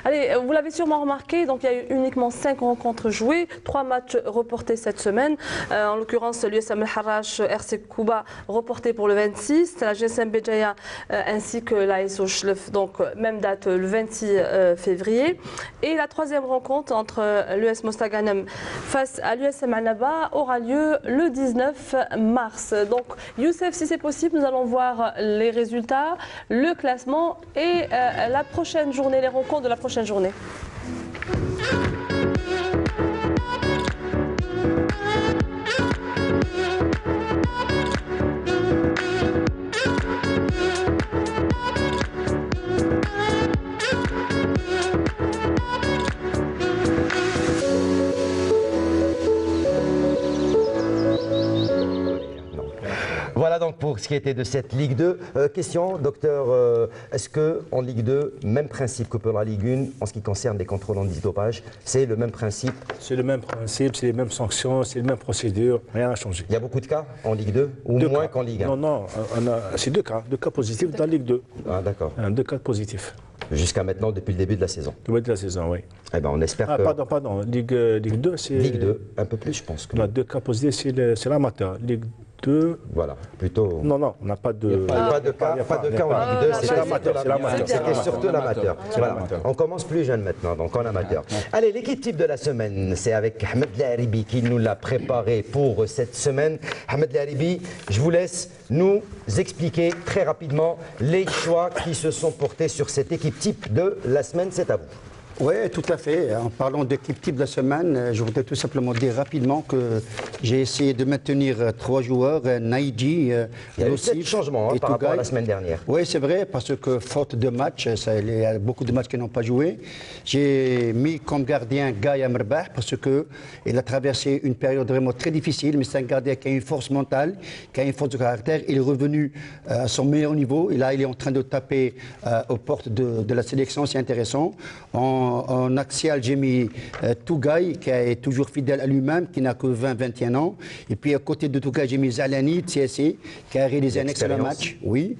Allez, vous l'avez sûrement remarqué, donc il y a eu uniquement 5 rencontres jouées, 3 matchs reportés cette semaine. En l'occurrence, l'USM El Harrach, RC Kouba reporté pour le 26, la GSM Béjaïa ainsi que l'AS Ochlef, donc même date le 26 février. Et la 3e rencontre entre l'US Mostaganem face à l'USM Annaba aura lieu le 19 mars. Donc Youssef, si c'est possible, nous allons voir les résultats, le classement et la prochaine journée, les rencontres de la prochaine journée. Voilà donc pour ce qui était de cette Ligue 2. Question, docteur, est-ce qu'en Ligue 2, même principe que pour la Ligue 1, en ce qui concerne les contrôles antidopage, c'est le même principe? C'est le même principe, c'est les mêmes sanctions, c'est les mêmes procédures, rien n'a changé. Il y a beaucoup de cas en Ligue 2 ou moins qu'en Ligue 1? Non, c'est 2 cas positifs dans la Ligue 2. Ah d'accord. 2 cas positifs. Jusqu'à maintenant, depuis le début de la saison? Depuis le début de la saison, oui. Eh ben, on espère que... Pardon, Ligue 2, c'est... Ligue 2, un peu plus, je pense. On a 2 cas positifs, c'est l'amateur. Ligue 2... Voilà, plutôt... Non, on n'a pas de... Pas de cas en Ligue 2, c'est l'amateur. C'était surtout l'amateur. Voilà. On commence plus jeune maintenant, donc en amateur. Allez, l'équipe type de la semaine, c'est avec Ahmed Laharibi qui nous l'a préparé pour cette semaine. Ahmed Laharibi, je vous laisse nous expliquer très rapidement les choix qui se sont portés sur cette équipe type de la semaine. C'est à vous. Oui, tout à fait. En parlant d'équipe type de la semaine, je voudrais tout simplement dire rapidement que j'ai essayé de maintenir 3 joueurs, Naïdji, il y a eu 7 changements par rapport à la semaine dernière. Oui, c'est vrai, parce que faute de match, il y a beaucoup de matchs qui n'ont pas joué. J'ai mis comme gardien Gaïa Merbah parce qu'il a traversé une période vraiment très difficile, mais c'est un gardien qui a une force mentale, qui a une force de caractère. Il est revenu à son meilleur niveau et là, il est en train de taper aux portes de la sélection, c'est intéressant. En axial, j'ai mis Tougaï, qui est toujours fidèle à lui-même, qui n'a que 20-21 ans. Et puis à côté de Tougaï, j'ai mis Zalani, de CSC, qui a réalisé un excellent match. Oui.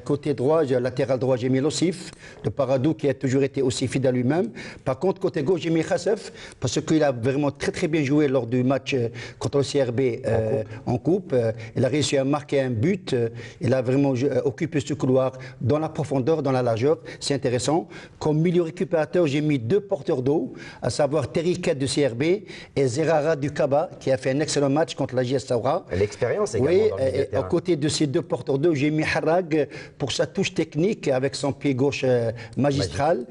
Côté droit, latéral droit, j'ai mis Lossif, de Paradou, qui a toujours été aussi fidèle à lui-même. Par contre, côté gauche, j'ai mis Khassef, parce qu'il a vraiment très bien joué lors du match contre le CRB en coupe. Il a réussi à marquer un but. Il a vraiment occupé ce couloir dans la profondeur, dans la largeur. C'est intéressant. Comme milieu récupérateur, j'ai mis 2 porteurs d'eau, à savoir Teriket du CRB et Zerara du Kaba, qui a fait un excellent match contre la JS Saoura. L'expérience également. Oui, dans le milieu de terrain. à côté de ces 2 porteurs d'eau, j'ai mis Harag pour sa touche technique avec son pied gauche magistral.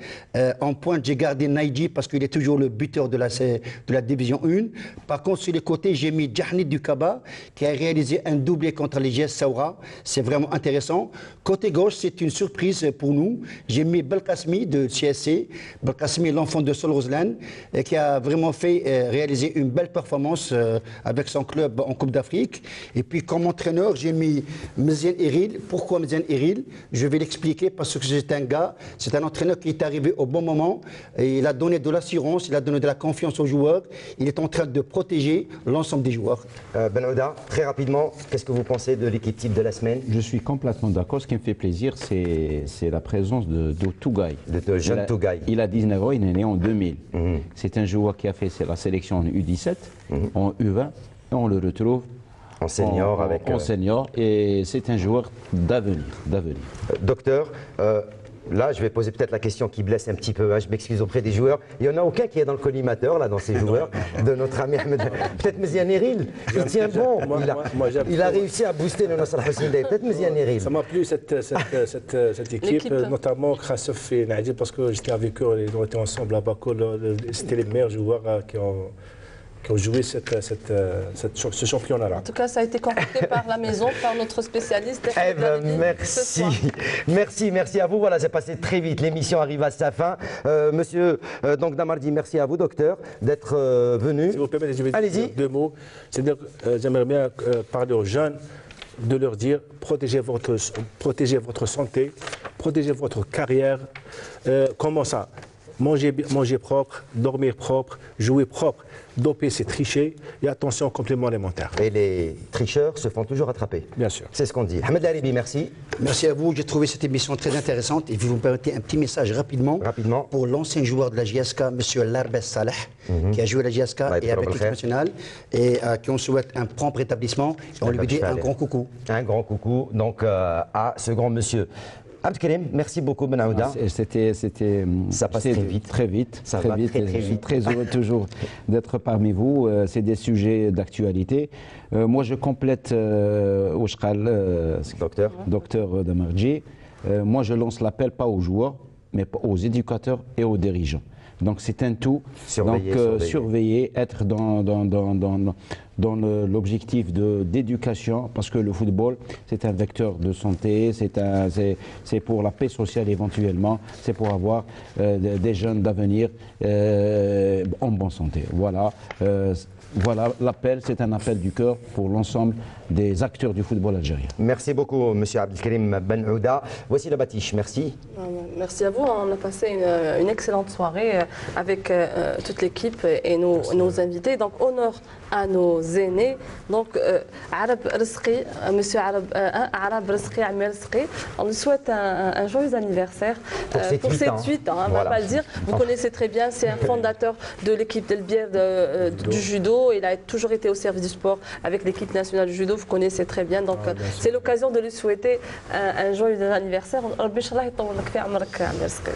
En pointe, j'ai gardé Naïdji parce qu'il est toujours le buteur de la division 1. Par contre, sur les côtés, j'ai mis Djahnid du Kaba, qui a réalisé un doublé contre les JS Saoura. C'est vraiment intéressant. Côté gauche, c'est une surprise pour nous. J'ai mis Belkacemi de CSC. Belkacemi, l'enfant de Sol Roslan, qui a vraiment fait réaliser une belle performance avec son club en Coupe d'Afrique. Et puis comme entraîneur, j'ai mis Mziane Eril. Pourquoi Mziane Eril? Je vais l'expliquer parce que c'est un gars, c'est un entraîneur qui est arrivé au bon moment. Et il a donné de l'assurance, il a donné de la confiance aux joueurs. Il est en train de protéger l'ensemble des joueurs. Benouda, très rapidement, qu'est-ce que vous pensez de l'équipe type de la semaine? Je suis complètement d'accord. Ce qui me fait plaisir, c'est la présence de Tougaï. De jeune Tougaï. Il a 19 ans, il est né en 2000. C'est un joueur qui a fait la sélection en U17, en U20, et on le retrouve en senior. En senior, et c'est un joueur d'avenir. Docteur, là, je vais poser peut-être la question qui blesse un petit peu. Hein, je m'excuse auprès des joueurs. Il n'y en a aucun qui est dans le collimateur, là, dans ces joueurs, de notre ami Ahmed. Peut-être Mziane Eril, il tient bon. Il a réussi à booster le Nasser Hossein Day. Peut-être Mziane Eril. Ça m'a plu cette équipe, notamment Khassef et Naïdji, parce que j'étais avec eux, ils ont été ensemble à Bako. C'était les meilleurs joueurs qui ont joué ce championnat-là. En tout cas, ça a été concocté par la maison, par notre spécialiste. Eh ben, merci à vous. Voilà, c'est passé très vite. L'émission arrive à sa fin. Monsieur donc Damardi, merci à vous, docteur, d'être venu. Si vous permettez, je vais dire deux mots. C'est-à-dire, j'aimerais bien parler aux jeunes, de leur dire protégez votre santé, protégez votre carrière. Comment ça? Manger propre, dormir propre, jouer propre. Doper, c'est tricher. Et attention aux compléments alimentaires. Et les tricheurs se font toujours attraper. Bien sûr. C'est ce qu'on dit. Ahmed Laribi, merci. Merci à vous. J'ai trouvé cette émission très intéressante. Et vous me permettez un petit message rapidement. Pour l'ancien joueur de la JSK, M. Larbes Saleh, qui a joué à la JSK et avec l'équipe nationale, et qui on souhaite un prompt rétablissement. Et on lui dit un grand coucou. Un grand coucou donc à ce grand monsieur. Abdelkarim, merci beaucoup Ben Aouda. Ça passe très vite. Très vite. Ça va très vite. Je suis très heureux toujours d'être parmi vous. C'est des sujets d'actualité. Moi, je complète docteur Damardi. Moi, je lance l'appel pas aux joueurs, mais aux éducateurs et aux dirigeants. Donc c'est un tout. Surveiller, être dans l'objectif d'éducation, parce que le football, c'est un vecteur de santé, c'est pour la paix sociale éventuellement, c'est pour avoir des jeunes d'avenir en bonne santé. Voilà. Voilà, l'appel, c'est un appel du cœur pour l'ensemble des acteurs du football algérien. Merci beaucoup, M. Abdelkarim Ben Aouda. Voici la Batiche, merci. Merci à vous. On a passé une excellente soirée avec toute l'équipe et nos invités. Donc, honneur à nos aînés. Donc, Arab Rizqi, M. Arab Rizqi, Amir Rizqi, on lui souhaite un joyeux anniversaire pour ses 8 ans. On ne va pas le dire. Vous connaissez très bien, c'est un fondateur de l'équipe d'Elbière du judo. Il a toujours été au service du sport avec l'équipe nationale du judo. Vous connaissez très bien. Donc, c'est l'occasion de lui souhaiter un joyeux anniversaire.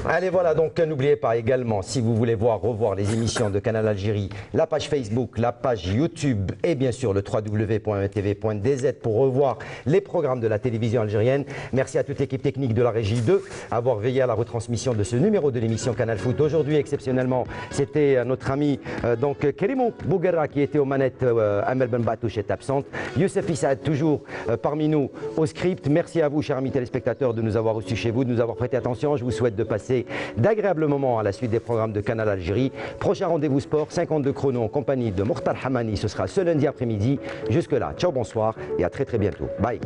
Allez, voilà, donc n'oubliez pas également, si vous voulez revoir les émissions de Canal Algérie, la page Facebook, la page YouTube et bien sûr le www.tv.dz pour revoir les programmes de la télévision algérienne. Merci à toute l'équipe technique de la Régie 2 d'avoir veillé à la retransmission de ce numéro de l'émission Canal Foot. Aujourd'hui, exceptionnellement, c'était notre ami Kerimou Bouguerra qui était aux manettes. Amel Ben Batouche est absente. Youssef Issa toujours parmi nous au script. Merci à vous, chers amis téléspectateurs, de nous avoir reçus chez vous, de nous avoir prêté attention. Je vous souhaite de passer d'agréables moments à la suite des programmes de Canal Algérie. Prochain rendez-vous sport, 52 chrono en compagnie de Mokhtar Hamani. Ce sera ce lundi après-midi. Jusque-là, ciao, bonsoir et à très bientôt. Bye.